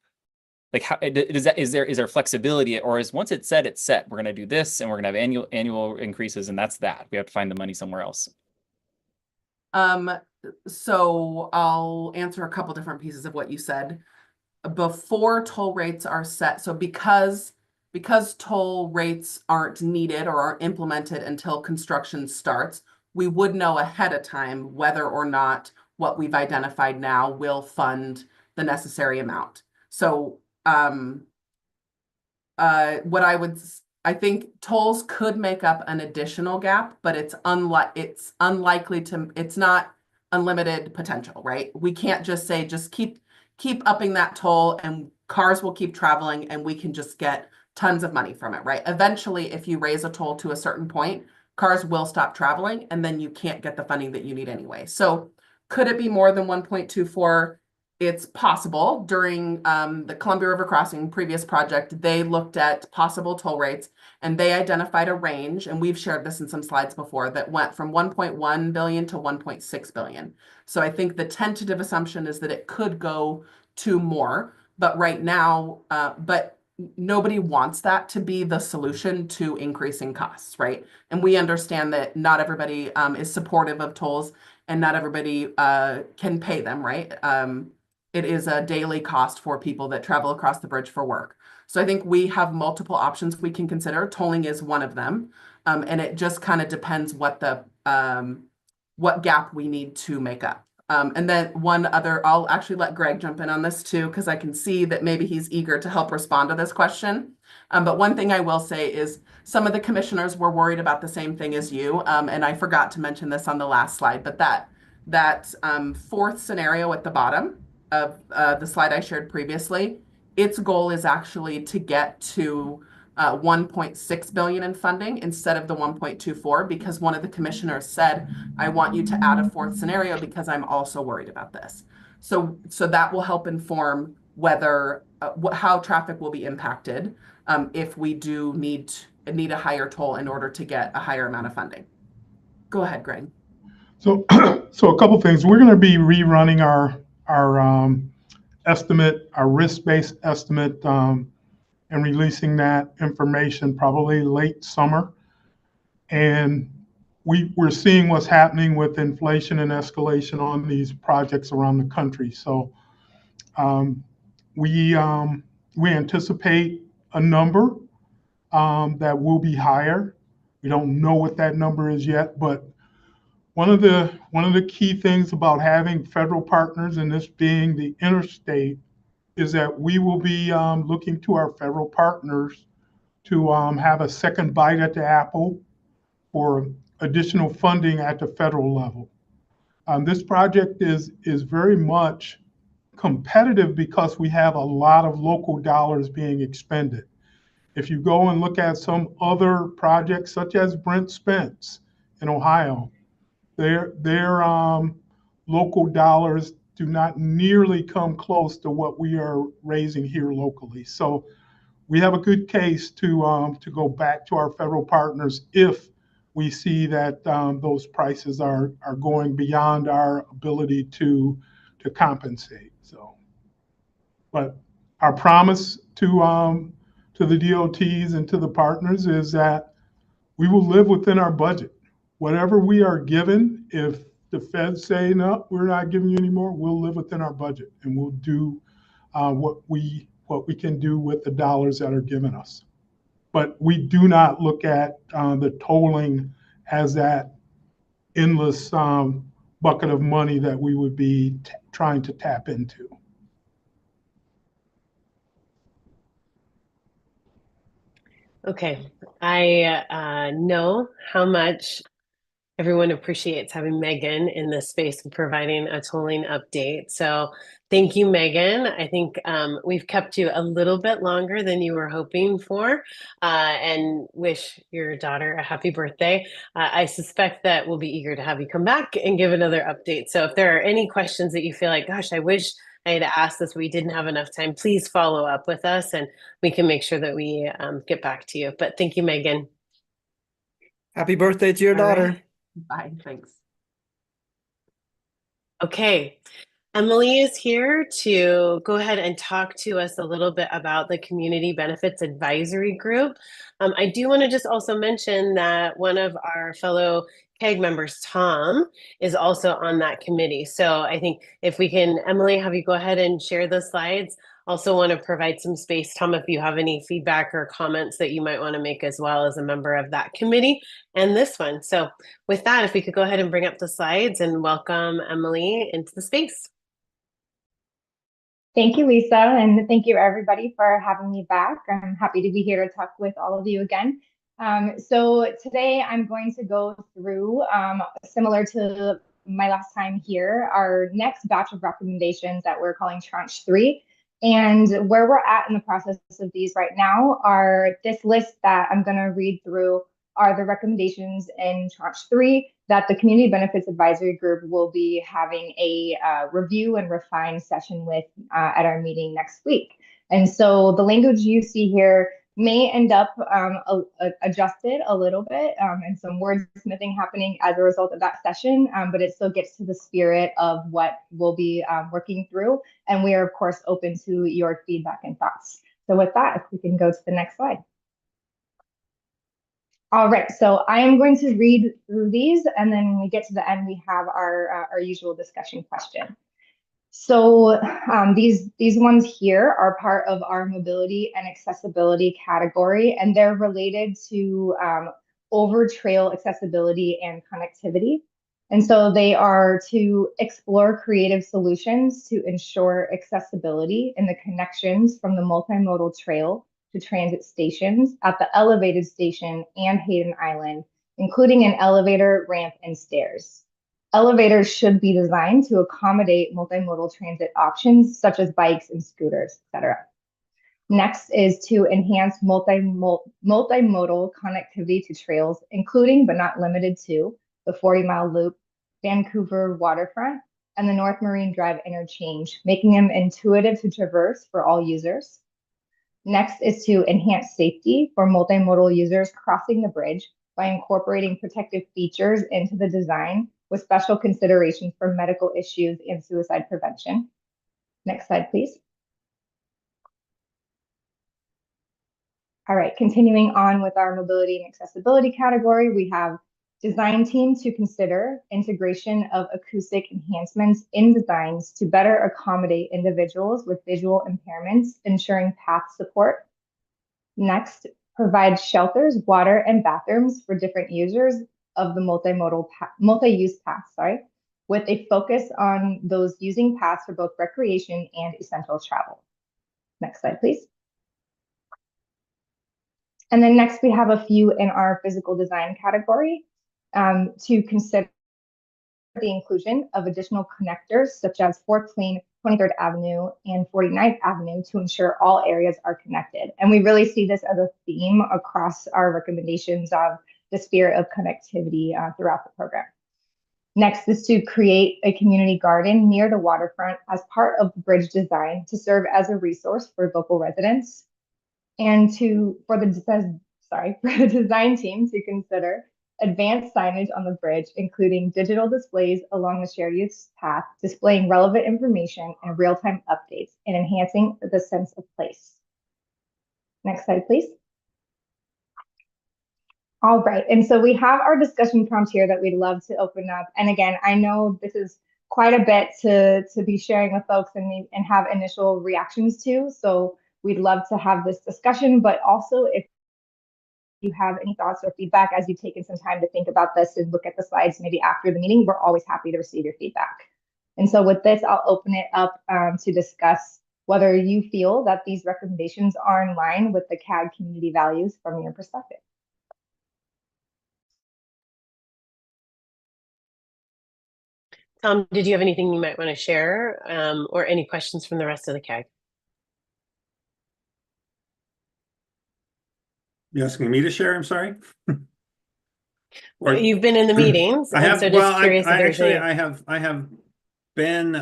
Like, how is there flexibility, or is once it's set, we're going to do this and we're going to have annual increases and that's that? We have to find the money somewhere else. So I'll answer a couple different pieces of what you said. Before toll rates are set, so because toll rates aren't needed or aren't implemented until construction starts, we would know ahead of time whether or not what we've identified now will fund the necessary amount. So I think tolls could make up an additional gap, but it's unlikely to, it's not unlimited potential, right? We can't just say, just keep upping that toll and cars will keep traveling and we can just get tons of money from it, right? Eventually, if you raise a toll to a certain point, cars will stop traveling and then you can't get the funding that you need anyway. So could it be more than 1.24? It's possible. During the Columbia River Crossing previous project, they looked at possible toll rates and they identified a range, and we've shared this in some slides before, that went from 1.1 billion to 1.6 billion. So I think the tentative assumption is that it could go to more, but right now, but nobody wants that to be the solution to increasing costs, right? And we understand that not everybody is supportive of tolls and not everybody can pay them, right? It is a daily cost for people that travel across the bridge for work. So I think we have multiple options we can consider. Tolling is one of them. And it just kind of depends what the what gap we need to make up. And then one other, I'll actually let Greg jump in on this too, because I can see that maybe he's eager to help respond to this question. But one thing I will say is some of the commissioners were worried about the same thing as you. And I forgot to mention this on the last slide, but that fourth scenario at the bottom of the slide I shared previously, its goal is actually to get to 1.6 billion in funding instead of the 1.24, because one of the commissioners said, I want you to add a fourth scenario because I'm also worried about this. So that will help inform whether how traffic will be impacted if we do need a higher toll in order to get a higher amount of funding. Go ahead, Greg. So, so a couple things. We're going to be rerunning our estimate, our risk-based estimate, and releasing that information probably late summer. And we're seeing what's happening with inflation and escalation on these projects around the country. So we anticipate a number that will be higher. We don't know what that number is yet, but one of the key things about having federal partners, and this being the interstate, is that we will be looking to our federal partners to have a second bite at the apple for additional funding at the federal level. This project is very much competitive because we have a lot of local dollars being expended. If you go and look at some other projects, such as Brent Spence in Ohio, their local dollars do not nearly come close to what we are raising here locally. So we have a good case to go back to our federal partners if we see that those prices are going beyond our ability to compensate. So, but our promise to the DOTs and to the partners is that we will live within our budget. Whatever we are given, if the feds say, no, we're not giving you any more, we'll live within our budget and we'll do what we can do with the dollars that are given us. But we do not look at the tolling as that endless bucket of money that we would be trying to tap into. Okay, I know how much everyone appreciates having Megan in this space and providing a tolling update. So thank you, Megan. I think we've kept you a little bit longer than you were hoping for, and wish your daughter a happy birthday. I suspect that we'll be eager to have you come back and give another update. So if there are any questions that you feel like, gosh, I wish I had asked this, we didn't have enough time, please follow up with us and we can make sure that we get back to you. But thank you, Megan. Happy birthday to your daughter. Right. Bye, thanks. Okay, Emily is here to go ahead and talk to us a little bit about the Community Benefits Advisory Group. I do want to just also mention that one of our fellow CAG members, Tom, is also on that committee. So I think if we can, Emily, have you go ahead and share the slides. Also want to provide some space, Tom, if you have any feedback or comments that you might want to make as well as a member of that committee and this one. So with that, if we could go ahead and bring up the slides and welcome Emily into the space. Thank you, Lisa, and thank you everybody for having me back. I'm happy to be here to talk with all of you again. So today I'm going to go through, similar to my last time here, our next batch of recommendations that we're calling Tranche 3. And where we're at in the process of these right now are this list that I'm going to read through are the recommendations in Tranche 3 that the Community Benefits Advisory Group will be having a review and refine session with at our meeting next week. And so the language you see here may end up adjusted a little bit and some wordsmithing happening as a result of that session, but it still gets to the spirit of what we'll be working through. And we are, of course, open to your feedback and thoughts. So with that, if we can go to the next slide. All right, so I am going to read through these, and then when we get to the end, we have our usual discussion question. So these ones here are part of our mobility and accessibility category, and they're related to over trail accessibility and connectivity. And so they are to explore creative solutions to ensure accessibility in the connections from the multimodal trail to transit stations at the elevated station and Hayden Island, including an elevator, ramp, and stairs. Elevators should be designed to accommodate multimodal transit options such as bikes and scooters, etc. Next is to enhance multimodal connectivity to trails, including but not limited to the 40-mile loop, Vancouver waterfront, and the North Marine Drive interchange, making them intuitive to traverse for all users. Next is to enhance safety for multimodal users crossing the bridge by incorporating protective features into the design with special considerations for medical issues and suicide prevention. Next slide, please. All right, continuing on with our mobility and accessibility category, we have design team to consider integration of acoustic enhancements in designs to better accommodate individuals with visual impairments, ensuring path support. Next, provide shelters, water, and bathrooms for different users of the multi-use paths, with a focus on those using paths for both recreation and essential travel. Next slide, please. And then next, we have a few in our physical design category to consider the inclusion of additional connectors such as 4th Lane, 23rd Avenue, and 49th Avenue to ensure all areas are connected. And we really see this as a theme across our recommendations of the spirit of connectivity throughout the program. Next is to create a community garden near the waterfront as part of the bridge design to serve as a resource for local residents, and for the design team to consider advanced signage on the bridge, including digital displays along the shared use path, displaying relevant information and real-time updates and enhancing the sense of place. Next slide, please. All right, and so we have our discussion prompt here that we'd love to open up. And again, I know this is quite a bit to be sharing with folks and have initial reactions to. So we'd love to have this discussion, but also if you have any thoughts or feedback as you've taken some time to think about this and look at the slides maybe after the meeting, we're always happy to receive your feedback. And so with this, I'll open it up to discuss whether you feel that these recommendations are in line with the CAG community values from your perspective. Tom, did you have anything you might want to share or any questions from the rest of the CAG? You asking me to share? I'm sorry. Or you've been in the meetings. I have. So Well, I have been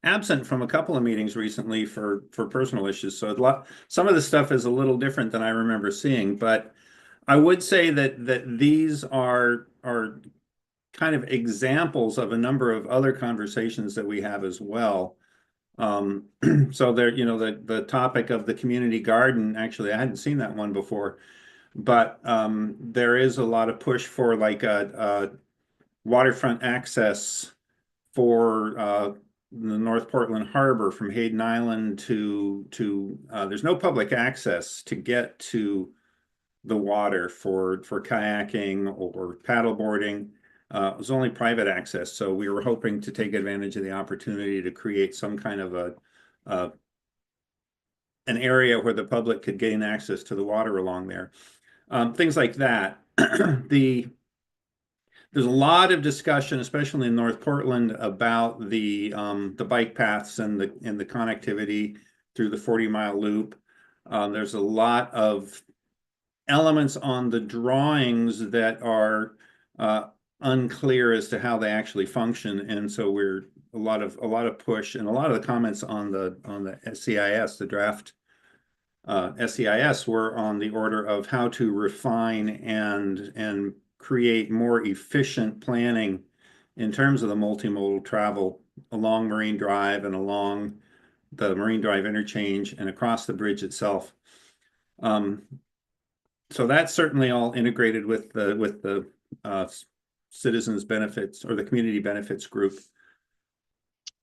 absent from a couple of meetings recently for personal issues. So some of the stuff is a little different than I remember seeing. But I would say that these are kind of examples of a number of other conversations that we have as well. So there, the topic of the community garden, actually, I hadn't seen that one before, but there is a lot of push for like a waterfront access for the North Portland Harbor from Hayden Island to there's no public access to get to the water for kayaking or paddleboarding. It was only private access, so we were hoping to take advantage of the opportunity to create some kind of an area where the public could gain access to the water along there. Things like that. There's a lot of discussion, especially in North Portland, about the bike paths and the connectivity through the 40-mile loop. There's a lot of elements on the drawings that are unclear as to how they actually function, and so we're a lot of push, and a lot of the comments on the SCIS, the draft SCIS, were on the order of how to refine and create more efficient planning in terms of the multimodal travel along Marine Drive and along the Marine Drive interchange and across the bridge itself. So that's certainly all integrated with the citizens benefits or the community benefits group.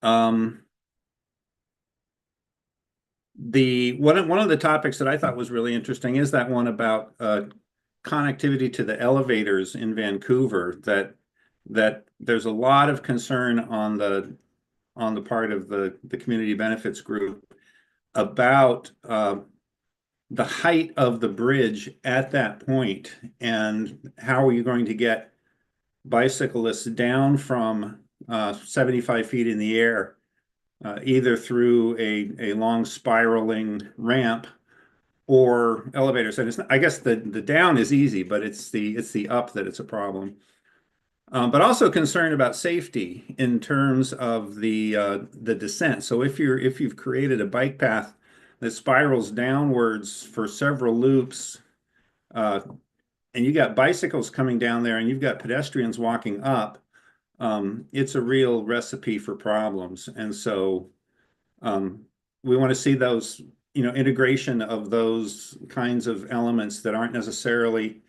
One of the topics that I thought was really interesting is that one about connectivity to the elevators in Vancouver, that that there's a lot of concern on the part of the community benefits group about the height of the bridge at that point, and how are you going to get bicyclists down from 75 feet in the air, either through a long spiraling ramp or elevators. And I guess the down is easy, but it's the up that it's a problem. But also concerned about safety in terms of the descent. So if you've created a bike path that spirals downwards for several loops, and you got bicycles coming down there and you've got pedestrians walking up, it's a real recipe for problems. And so we want to see those, integration of those kinds of elements that aren't necessarily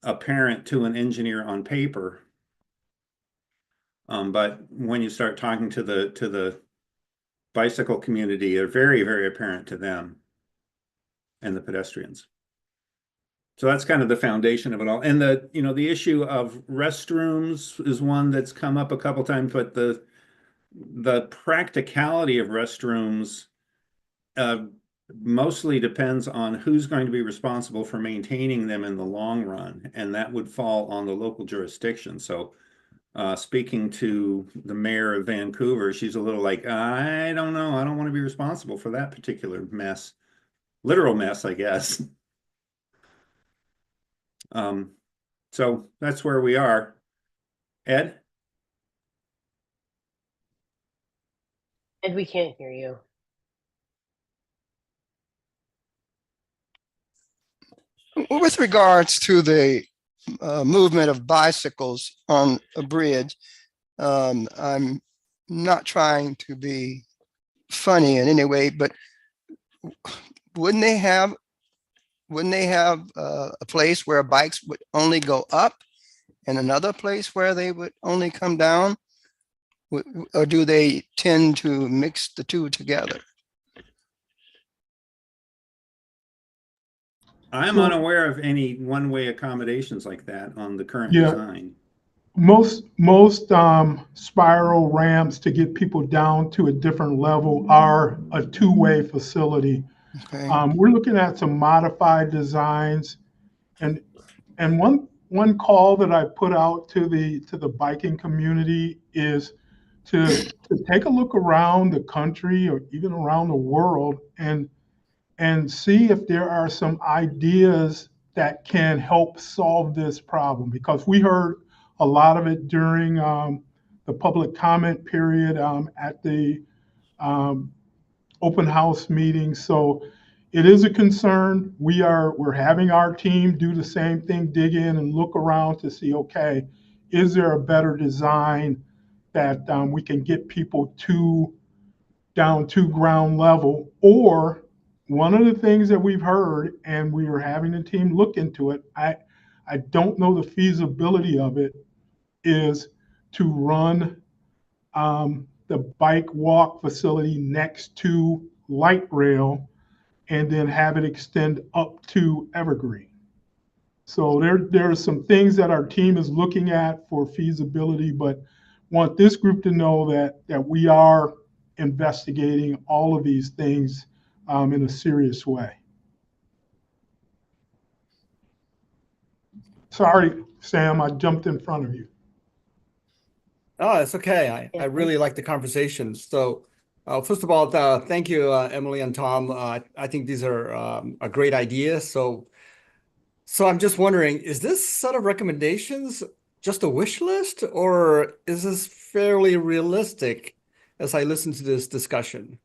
apparent to an engineer on paper. But when you start talking to the bicycle community, they're very, very apparent to them and the pedestrians. So that's kind of the foundation of it all. And the issue of restrooms is one that's come up a couple times, but the practicality of restrooms mostly depends on who's going to be responsible for maintaining them in the long run, and that would fall on the local jurisdiction. So speaking to the mayor of Vancouver, she's a little like, I don't know, I don't want to be responsible for that particular mess, literal mess, I guess. So that's where we are. Ed? Ed, we can't hear you. With regards to the movement of bicycles on a bridge, I'm not trying to be funny in any way, but wouldn't they have a place where bikes would only go up and another place where they would only come down? Or do they tend to mix the two together? I'm unaware of any one-way accommodations like that on the current design. Most spiral ramps to get people down to a different level are a two-way facility. Okay. We're looking at some modified designs, and one call that I put out to the biking community is to take a look around the country or even around the world and see if there are some ideas that can help solve this problem, because we heard a lot of it during the public comment period at the open house meeting. So it is a concern. We're having our team do the same thing, dig in and look around to see, okay, is there a better design that we can get people down to ground level? Or one of the things that we've heard, and we are having the team look into it, I don't know the feasibility of it, is to run the bike walk facility next to light rail and then have it extend up to Evergreen. So there are some things that our team is looking at for feasibility, but want this group to know that we are investigating all of these things in a serious way. Sorry, Sam, I jumped in front of you. Oh, it's okay. I really like the conversation. So first of all, thank you, Emily and Tom. I think these are a great idea. So I'm just wondering, is this set of recommendations just a wish list, or is this fairly realistic as I listen to this discussion?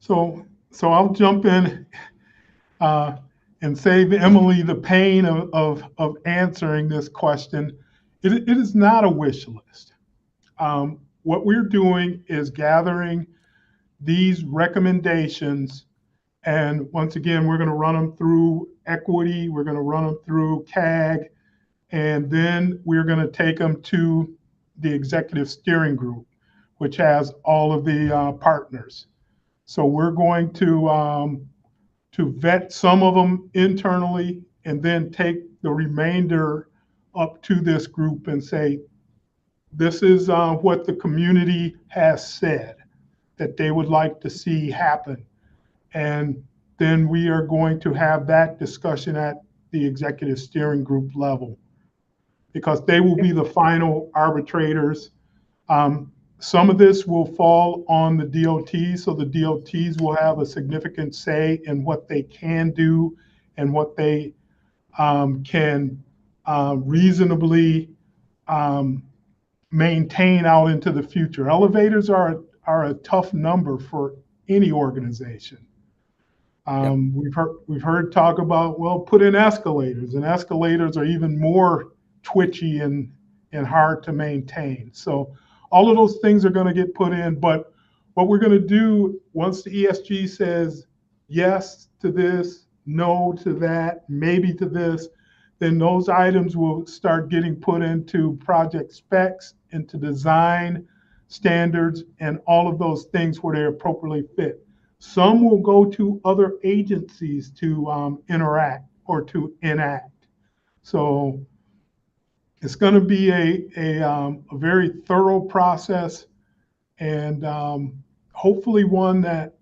So I'll jump in and save Emily the pain of answering this question. It is not a wish list. What we're doing is gathering these recommendations, and once again, we're going to run them through equity, we're going to run them through CAG, and then we're going to take them to the executive steering group, which has all of the partners. So we're going to vet some of them internally and then take the remainder up to this group and say, this is what the community has said that they would like to see happen. And then we are going to have that discussion at the executive steering group level, because they will be the final arbitrators. Some of this will fall on the DOTs, so the DOTs will have a significant say in what they can do and what they can reasonably maintain out into the future. Elevators are a tough number for any organization. We've heard talk about, well, put in escalators, and escalators are even more twitchy and hard to maintain. So all of those things are going to get put in, but what we're going to do once the ESG says yes to this, no to that, maybe to this, then those items will start getting put into project specs, into design standards, and all of those things where they appropriately fit. Some will go to other agencies to interact or to enact. So it's going to be a very thorough process, and hopefully one that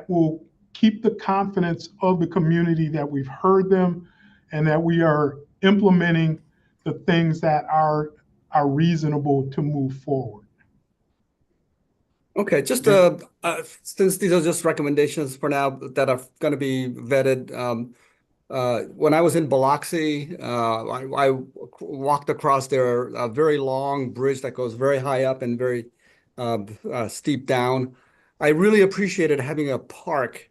will keep the confidence of the community that we've heard them and that we are implementing the things that are reasonable to move forward. Okay, just since these are just recommendations for now that are going to be vetted. When I was in Biloxi, I walked across their very long bridge that goes very high up and very steep down. I really appreciated having a park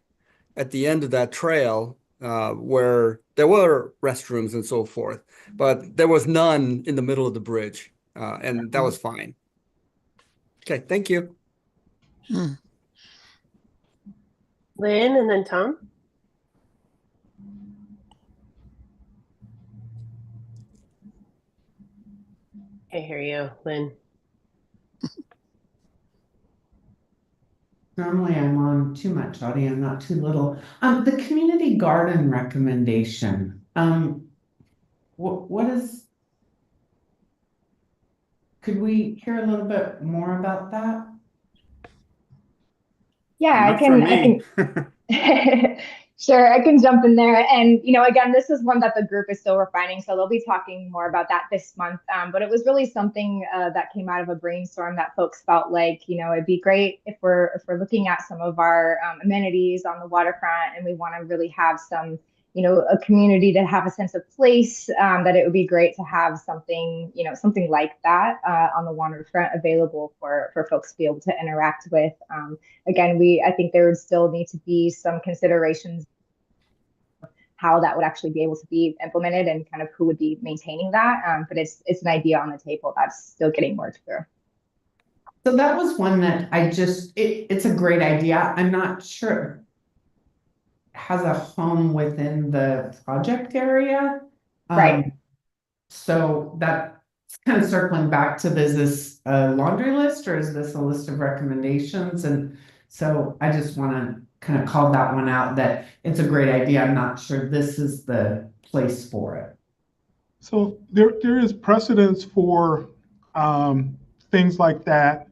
at the end of that trail where there were restrooms and so forth, but there was none in the middle of the bridge, and that was fine. Okay, thank you. Lynn and then Tom. I hear you, Lynn. Normally I'm on too much audio, not too little. The community garden recommendation. What is? Could we hear a little bit more about that? Yeah, Not from me. Sure, I can jump in there. And, again, this is one that the group is still refining, so they'll be talking more about that this month. But it was really something that came out of a brainstorm that folks felt like, it'd be great if we're looking at some of our amenities on the waterfront, and we want to really have some, a community to have a sense of place, that it would be great to have something, something like that on the waterfront available for folks to be able to interact with. Again, I think there would still need to be some considerations how that would actually be able to be implemented and kind of who would be maintaining that. But it's an idea on the table that's still getting worked through. So that was one that it's a great idea. I'm not sure it has a home within the project area. Right. So that's kind of circling back to, is this a laundry list or is this a list of recommendations? And so I just want to kind of call that one out, that it's a great idea. I'm not sure this is the place for it. So there is precedence for things like that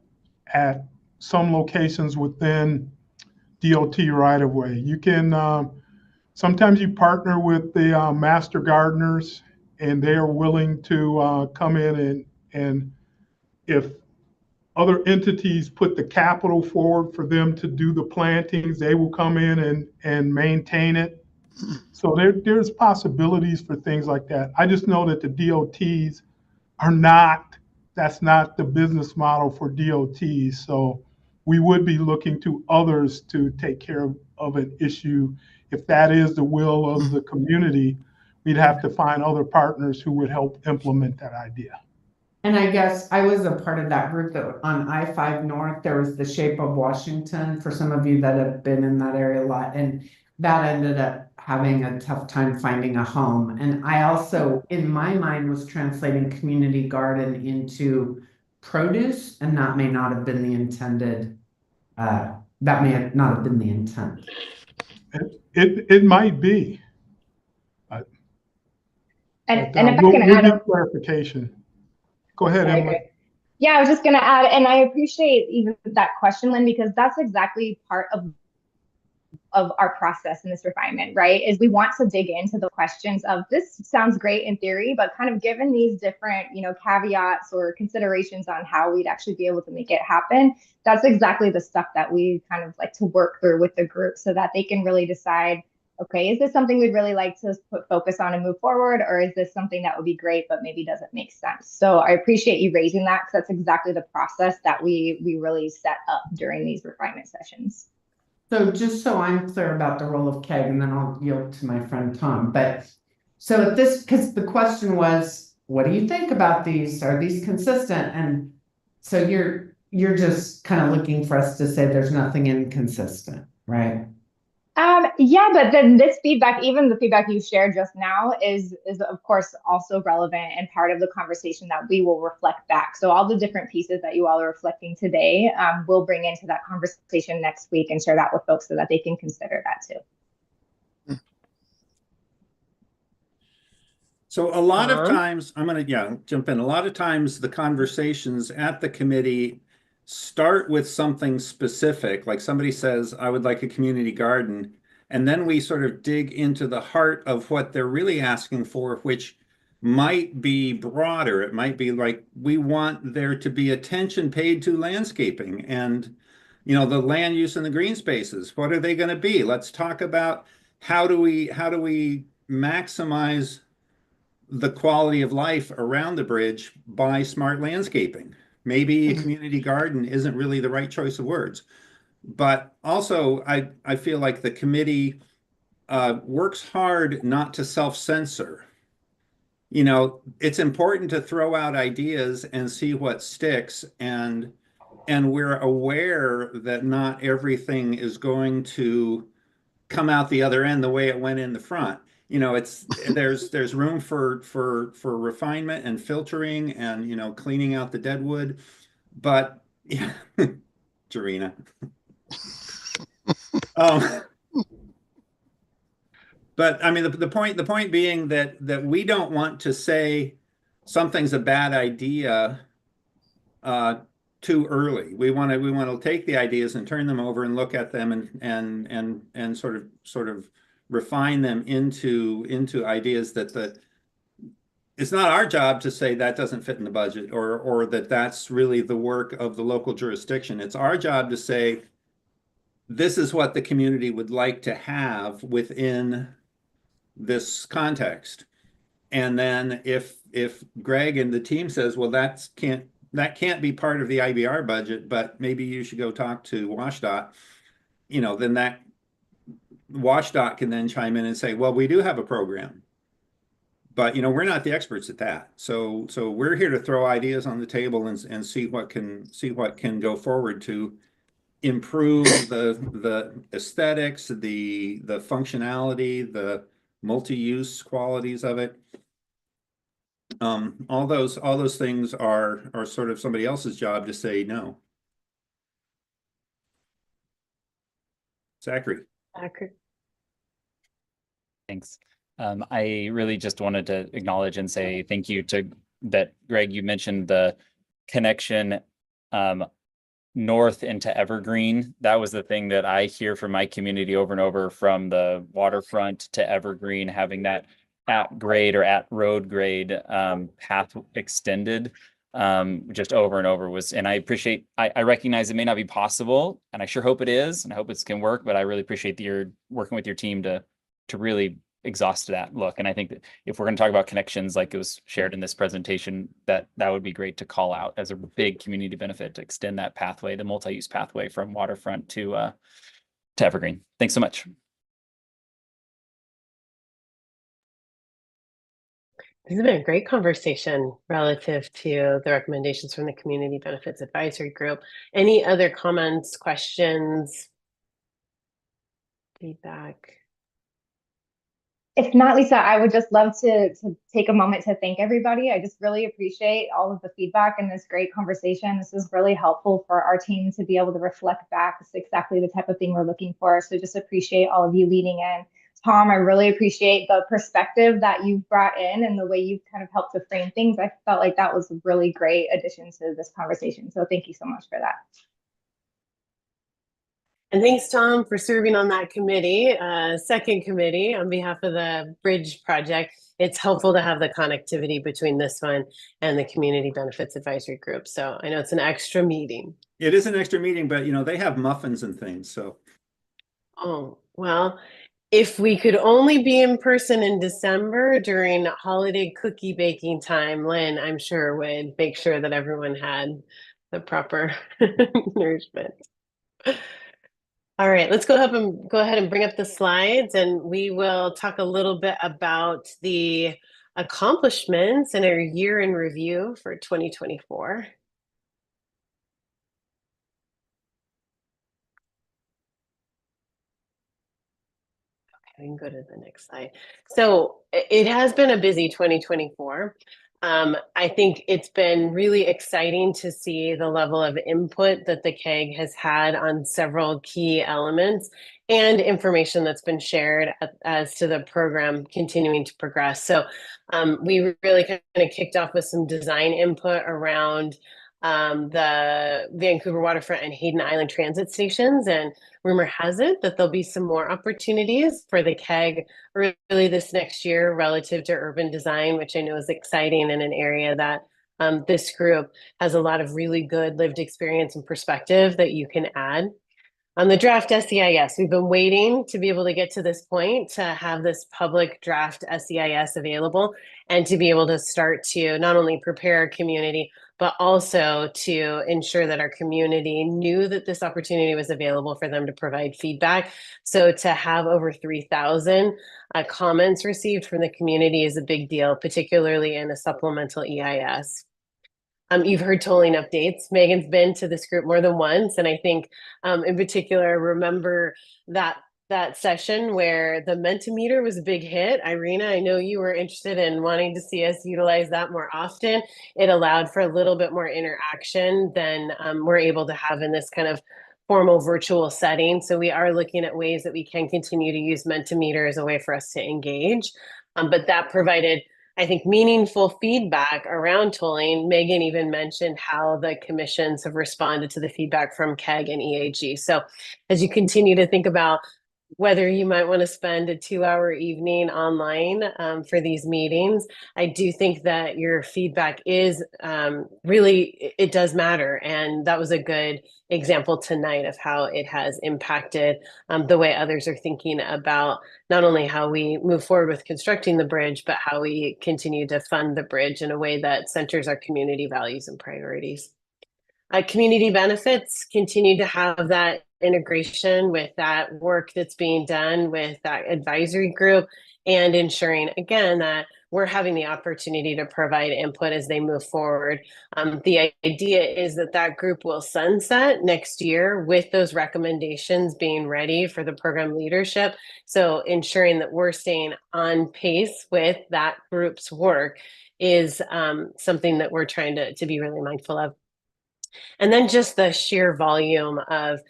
at some locations within DOT right-of-way. You can, sometimes you partner with the master gardeners, and they are willing to come in and if other entities put the capital forward for them to do the plantings, they will come in and maintain it. So there's possibilities for things like that. I just know that the DOTs that's not the business model for DOTs. So we would be looking to others to take care of an issue. If that is the will of the community, we'd have to find other partners who would help implement that idea. And I guess I was a part of that group that on I-5 North, there was the Shape of Washington, for some of you that have been in that area a lot. And that ended up having a tough time finding a home. And I also, in my mind, was translating community garden into produce, and that may not have been the intended, that may not have been the intent. And, But, and if I we'll can add need a clarification. Go ahead, sorry, Emily. Greg. Yeah, I was just going to add, and I appreciate even that question, Lynn, because that's exactly part of our process in this refinement, right? Is we want to dig into the questions of this sounds great in theory, but kind of given these different, caveats or considerations on how we'd actually be able to make it happen, that's exactly the stuff that we kind of like to work through with the group so that they can really decide, okay, is this something we'd really like to put focus on and move forward? Or is this something that would be great, but maybe doesn't make sense? So I appreciate you raising that because that's exactly the process that we really set up during these refinement sessions. So just so I'm clear about the role of CAG, and then I'll yield to my friend Tom. But so at this, because the question was, what do you think about these? Are these consistent? And so you're just kind of looking for us to say there's nothing inconsistent, right? Yeah, but then this feedback, even the feedback you shared just now, is of course also relevant and part of the conversation that we will reflect back. So all the different pieces that you all are reflecting today, we'll bring into that conversation next week and share that with folks so that they can consider that too. So a lot of times, I'm going to jump in. A lot of times the conversations at the committee start with something specific, like somebody says, I would like a community garden. And then we sort of dig into the heart of what they're really asking for, which might be broader. It might be like, we want there to be attention paid to landscaping and, the land use and the green spaces. What are they going to be? Let's talk about how do we maximize the quality of life around the bridge by smart landscaping. Maybe a community garden isn't really the right choice of words. But also, I feel like the committee works hard not to self-censor. It's important to throw out ideas and see what sticks. And we're aware that not everything is going to come out the other end the way it went in the front. There's room for refinement and filtering and cleaning out the dead wood, but yeah, Jarena. But I mean the point being that we don't want to say something's a bad idea too early. We want to take the ideas and turn them over and look at them and sort of refine them into ideas that it's not our job to say that doesn't fit in the budget or that's really the work of the local jurisdiction. It's our job to say this is what the community would like to have within this context. And then if Greg and the team says, well, that can't be part of the IBR budget, but maybe you should go talk to WashDOT, then that WashDOT can then chime in and say, well, we do have a program, but we're not the experts at that. So we're here to throw ideas on the table and see what can go forward to improve the aesthetics, the functionality, the multi-use qualities of it. All those things are sort of somebody else's job to say no. Zachary. Thanks. I really just wanted to acknowledge and say thank you to that, Greg. You mentioned the connection north into Evergreen. That was the thing that I hear from my community over and over, from the waterfront to Evergreen, having that at grade or at road grade path extended just over and over and I recognize it may not be possible, and I sure hope it is, and I hope it can work, but I really appreciate that you're working with your team to really exhaust that look. And I think that if we're going to talk about connections like it was shared in this presentation, that would be great to call out as a big community benefit, to extend that pathway, the multi-use pathway from waterfront to Evergreen. Thanks so much. This has been a great conversation relative to the recommendations from the Community Benefits Advisory Group. Any other comments, questions, feedback? If not, Lisa, I would just love to take a moment to thank everybody. I just really appreciate all of the feedback and this great conversation. This is really helpful for our team to be able to reflect back. It's exactly the type of thing we're looking for. So just appreciate all of you leaning in Tom, I really appreciate the perspective that you've brought in and the way you've kind of helped to frame things. I felt like that was a really great addition to this conversation. So thank you so much for that. And thanks, Tom, for serving on that committee, second committee on behalf of the Bridge Project. It's helpful to have the connectivity between this one and the Community Benefits Advisory Group. So I know it's an extra meeting. It is an extra meeting, but you know, they have muffins and things, so. Oh, well, if we could only be in person in December during holiday cookie baking time, Lynn, I'm sure would make sure that everyone had the proper nourishment. All right, let's go ahead and bring up the slides, and we will talk a little bit about the accomplishments and our year in review for 2024. Okay, we can go to the next slide. So it has been a busy 2024. I think it's been really exciting to see the level of input that the CAG has had on several key elements and information that's been shared as to the program continuing to progress. So we really kind of kicked off with some design input around the Vancouver Waterfront and Hayden Island transit stations, and rumor has it that there'll be some more opportunities for the CAG really this next year relative to urban design, which I know is exciting in an area that this group has a lot of really good lived experience and perspective that you can add. On the draft SEIS, we've been waiting to be able to get to this point to have this public draft SEIS available and to be able to start to not only prepare our community, but also to ensure that our community knew that this opportunity was available for them to provide feedback. So to have over 3,000 comments received from the community is a big deal, particularly in a supplemental EIS. You've heard tolling updates. Megan's been to this group more than once, and I think in particular, remember that session where the Mentimeter was a big hit. Irina, I know you were interested in wanting to see us utilize that more often. It allowed for a little bit more interaction than we're able to have in this kind of formal virtual setting. So we are looking at ways that we can continue to use Mentimeter as a way for us to engage. But that provided, I think, meaningful feedback around tolling. Megan even mentioned how the commissions have responded to the feedback from CAG and EAG. So as you continue to think about whether you might want to spend a 2-hour evening online for these meetings, I do think that your feedback is really, it does matter. And that was a good example tonight of how it has impacted the way others are thinking about not only how we move forward with constructing the bridge, but how we continue to fund the bridge in a way that centers our community values and priorities. Community benefits continue to have that integration with that work that's being done with that advisory group and ensuring, again, that we're having the opportunity to provide input as they move forward. The idea is that that group will sunset next year with those recommendations being ready for the program leadership. So ensuring that we're staying on pace with that group's work is something that we're trying to be really mindful of. And then just the sheer volume of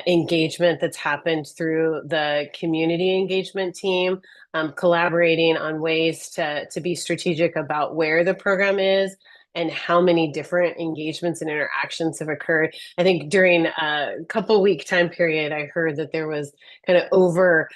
engagement that's happened through the community engagement team, collaborating on ways to be strategic about where the program is and how many different engagements and interactions have occurred. I think during a couple-week time period, I heard that there was kind of over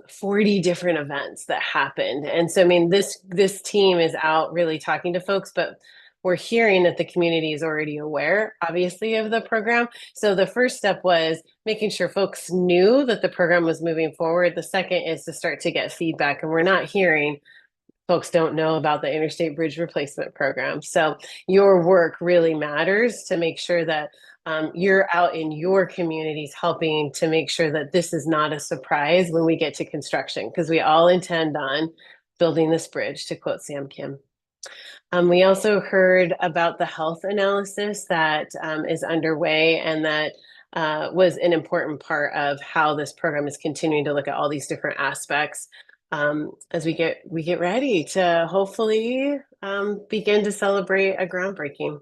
40 different events that happened. And so, I mean, this team is out really talking to folks, but we're hearing that the community is already aware, obviously, of the program. So the first step was making sure folks knew that the program was moving forward. The second is to start to get feedback. And we're not hearing folks don't know about the Interstate Bridge Replacement Program. So your work really matters to make sure that you're out in your communities helping to make sure that this is not a surprise when we get to construction, because we all intend on building this bridge, to quote Sam Kim. We also heard about the health analysis that is underway, and that was an important part of how this program is continuing to look at all these different aspects as we get ready to hopefully begin to celebrate a groundbreaking.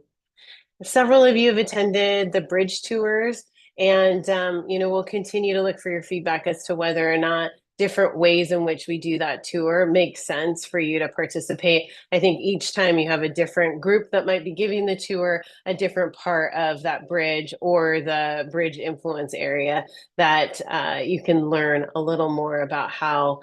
Several of you have attended the bridge tours, and we'll continue to look for your feedback as to whether or not different ways in which we do that tour makes sense for you to participate. I think each time you have a different group that might be giving the tour, a different part of that bridge or the bridge influence area, that you can learn a little more about how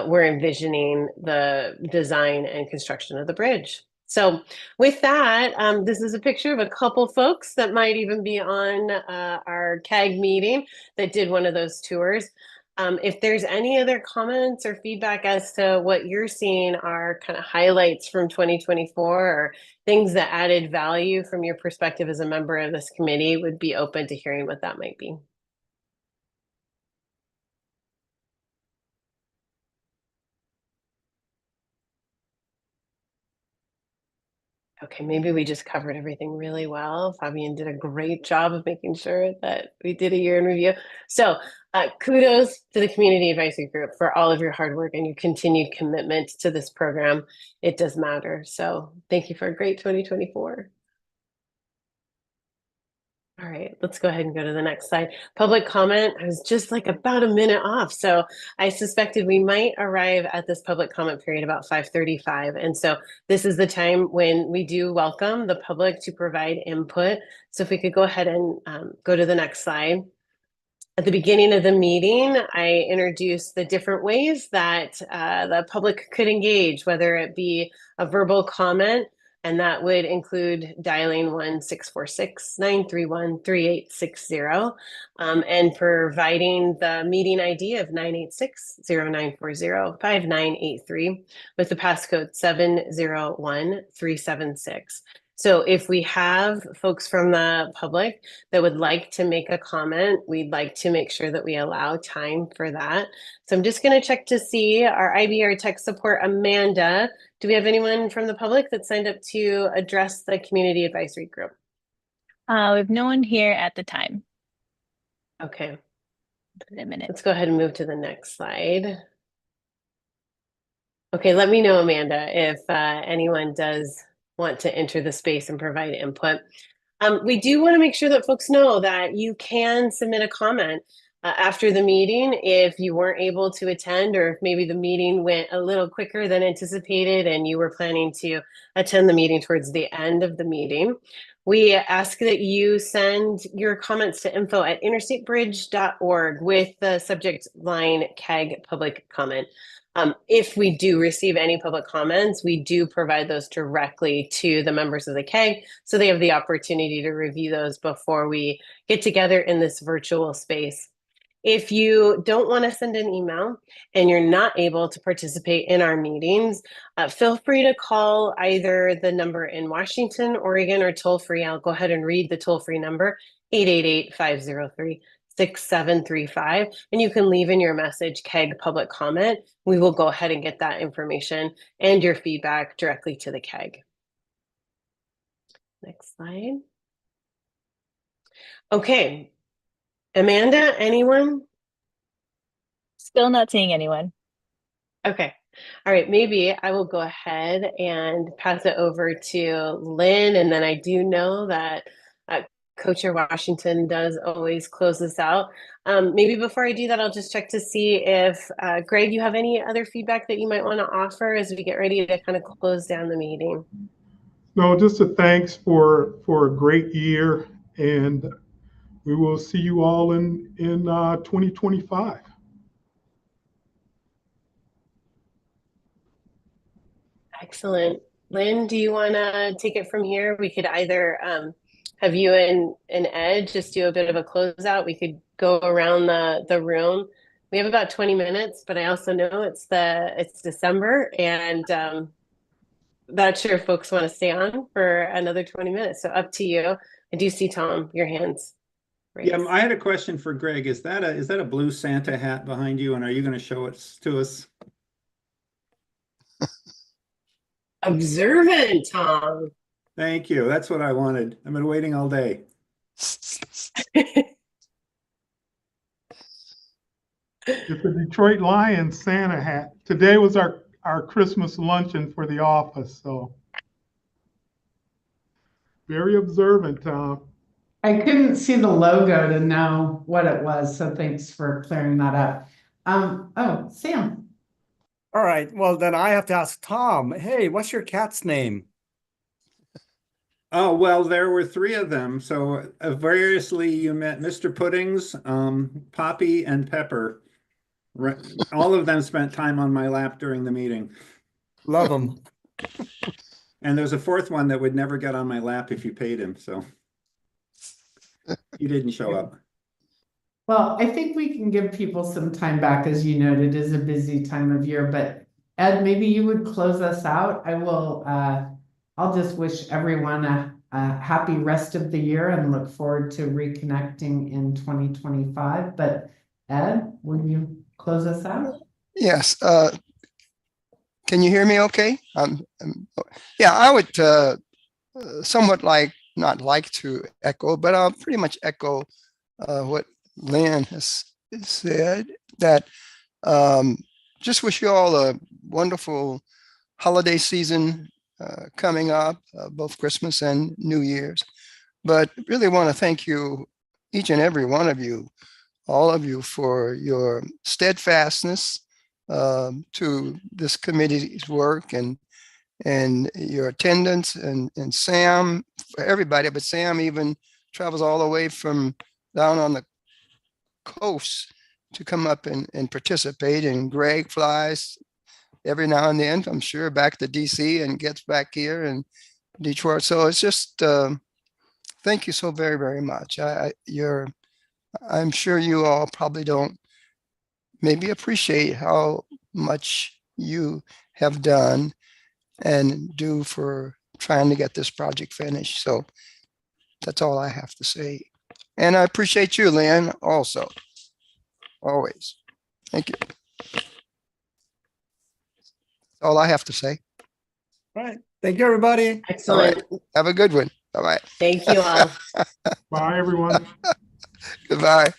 we're envisioning the design and construction of the bridge. So with that, this is a picture of a couple folks that might even be on our CAG meeting that did one of those tours. If there's any other comments or feedback as to what you're seeing are kind of highlights from 2024 or things that added value from your perspective as a member of this committee, would be open to hearing what that might be. Okay, maybe we just covered everything really well. Fabian did a great job of making sure that we did a year in review. So kudos to the Community Advisory Group for all of your hard work and your continued commitment to this program. It does matter. So thank you for a great 2024. All right, let's go ahead and go to the next slide. Public comment. I was just like about a minute off. So I suspected we might arrive at this public comment period about 5:35. And so this is the time when we do welcome the public to provide input. So if we could go ahead and go to the next slide. At the beginning of the meeting, I introduced the different ways that the public could engage, whether it be a verbal comment, and that would include dialing 1-646-931-3860 and providing the meeting ID of 986-0940-5983 with the passcode 701376. So if we have folks from the public that would like to make a comment, we'd like to make sure that we allow time for that. So I'm just going to check to see our IBR tech support, Amanda. Do we have anyone from the public that signed up to address the Community Advisory Group? We have no one here at the time. Okay. A minute. Let's go ahead and move to the next slide. Okay, let me know, Amanda, if anyone does want to enter the space and provide input. We do want to make sure that folks know that you can submit a comment after the meeting if you weren't able to attend, or if maybe the meeting went a little quicker than anticipated and you were planning to attend the meeting towards the end of the meeting. We ask that you send your comments to info@interstatebridge.org with the subject line CAG Public Comment. If we do receive any public comments, we do provide those directly to the members of the CAG, so they have the opportunity to review those before we get together in this virtual space. If you don't want to send an email and you're not able to participate in our meetings, feel free to call either the number in Washington, Oregon, or toll free. I'll go ahead and read the toll free number, 888-503-6735, and you can leave in your message CAG Public Comment. We will go ahead and get that information and your feedback directly to the CAG. Next slide. Okay. Amanda, anyone? Still not seeing anyone. Okay. All right. Maybe I will go ahead and pass it over to Lynn. And then I do know that Co-Chair Washington does always close this out. Maybe before I do that, I'll just check to see if, Greg, you have any other feedback that you might want to offer as we get ready to kind of close down the meeting. No, just a thanks for a great year, and we will see you all in 2025. Excellent. Lynn, do you want to take it from here? We could either have you and Ed just do a bit of a closeout. We could go around the room. We have about 20 minutes, but I also know it's December, and not sure if folks want to stay on for another 20 minutes. So up to you. I do see, Tom, your hands raised. Yeah, I had a question for Greg. Is that a blue Santa hat behind you, and are you going to show it to us? Observant, Tom. Thank you. That's what I wanted. I've been waiting all day. It's a Detroit Lions Santa hat. Today was our Christmas luncheon for the office, so very observant, Tom. I couldn't see the logo to know what it was, so thanks for clearing that up. Oh, Sam. All right. Well, then I have to ask Tom. Hey, what's your cat's name? Oh, well, there were three of them. So variously, you met Mr. Puddings, Poppy, and Pepper. All of them spent time on my lap during the meeting. Love them. And there's a fourth one that would never get on my lap if you paid him. So he didn't show up. Well, I think we can give people some time back. As you noted, it is a busy time of year, but Ed, maybe you would close us out. I'll just wish everyone a happy rest of the year and look forward to reconnecting in 2025. But Ed, will you close us out? Yes. Can you hear me okay? Yeah, I would somewhat not like to echo, but I'll pretty much echo what Lynn has said, that just wish you all a wonderful holiday season coming up, both Christmas and New Year's. But really want to thank you, each and every one of you, all of you, for your steadfastness to this committee's work and your attendance, and Sam, for everybody, but Sam even travels all the way from down on the coast to come up and participate, and Greg flies every now and then, I'm sure, back to DC and gets back here in Detroit. So it's just thank you so very, very much. I'm sure you all probably don't maybe appreciate how much you have done and do for trying to get this project finished. So that's all I have to say. And I appreciate you, Lynn, also. Always. Thank you. That's all I have to say. All right. Thank you, everybody. Excellent. Right. Have a good one. Bye-bye. Thank you all. Bye, everyone. Goodbye.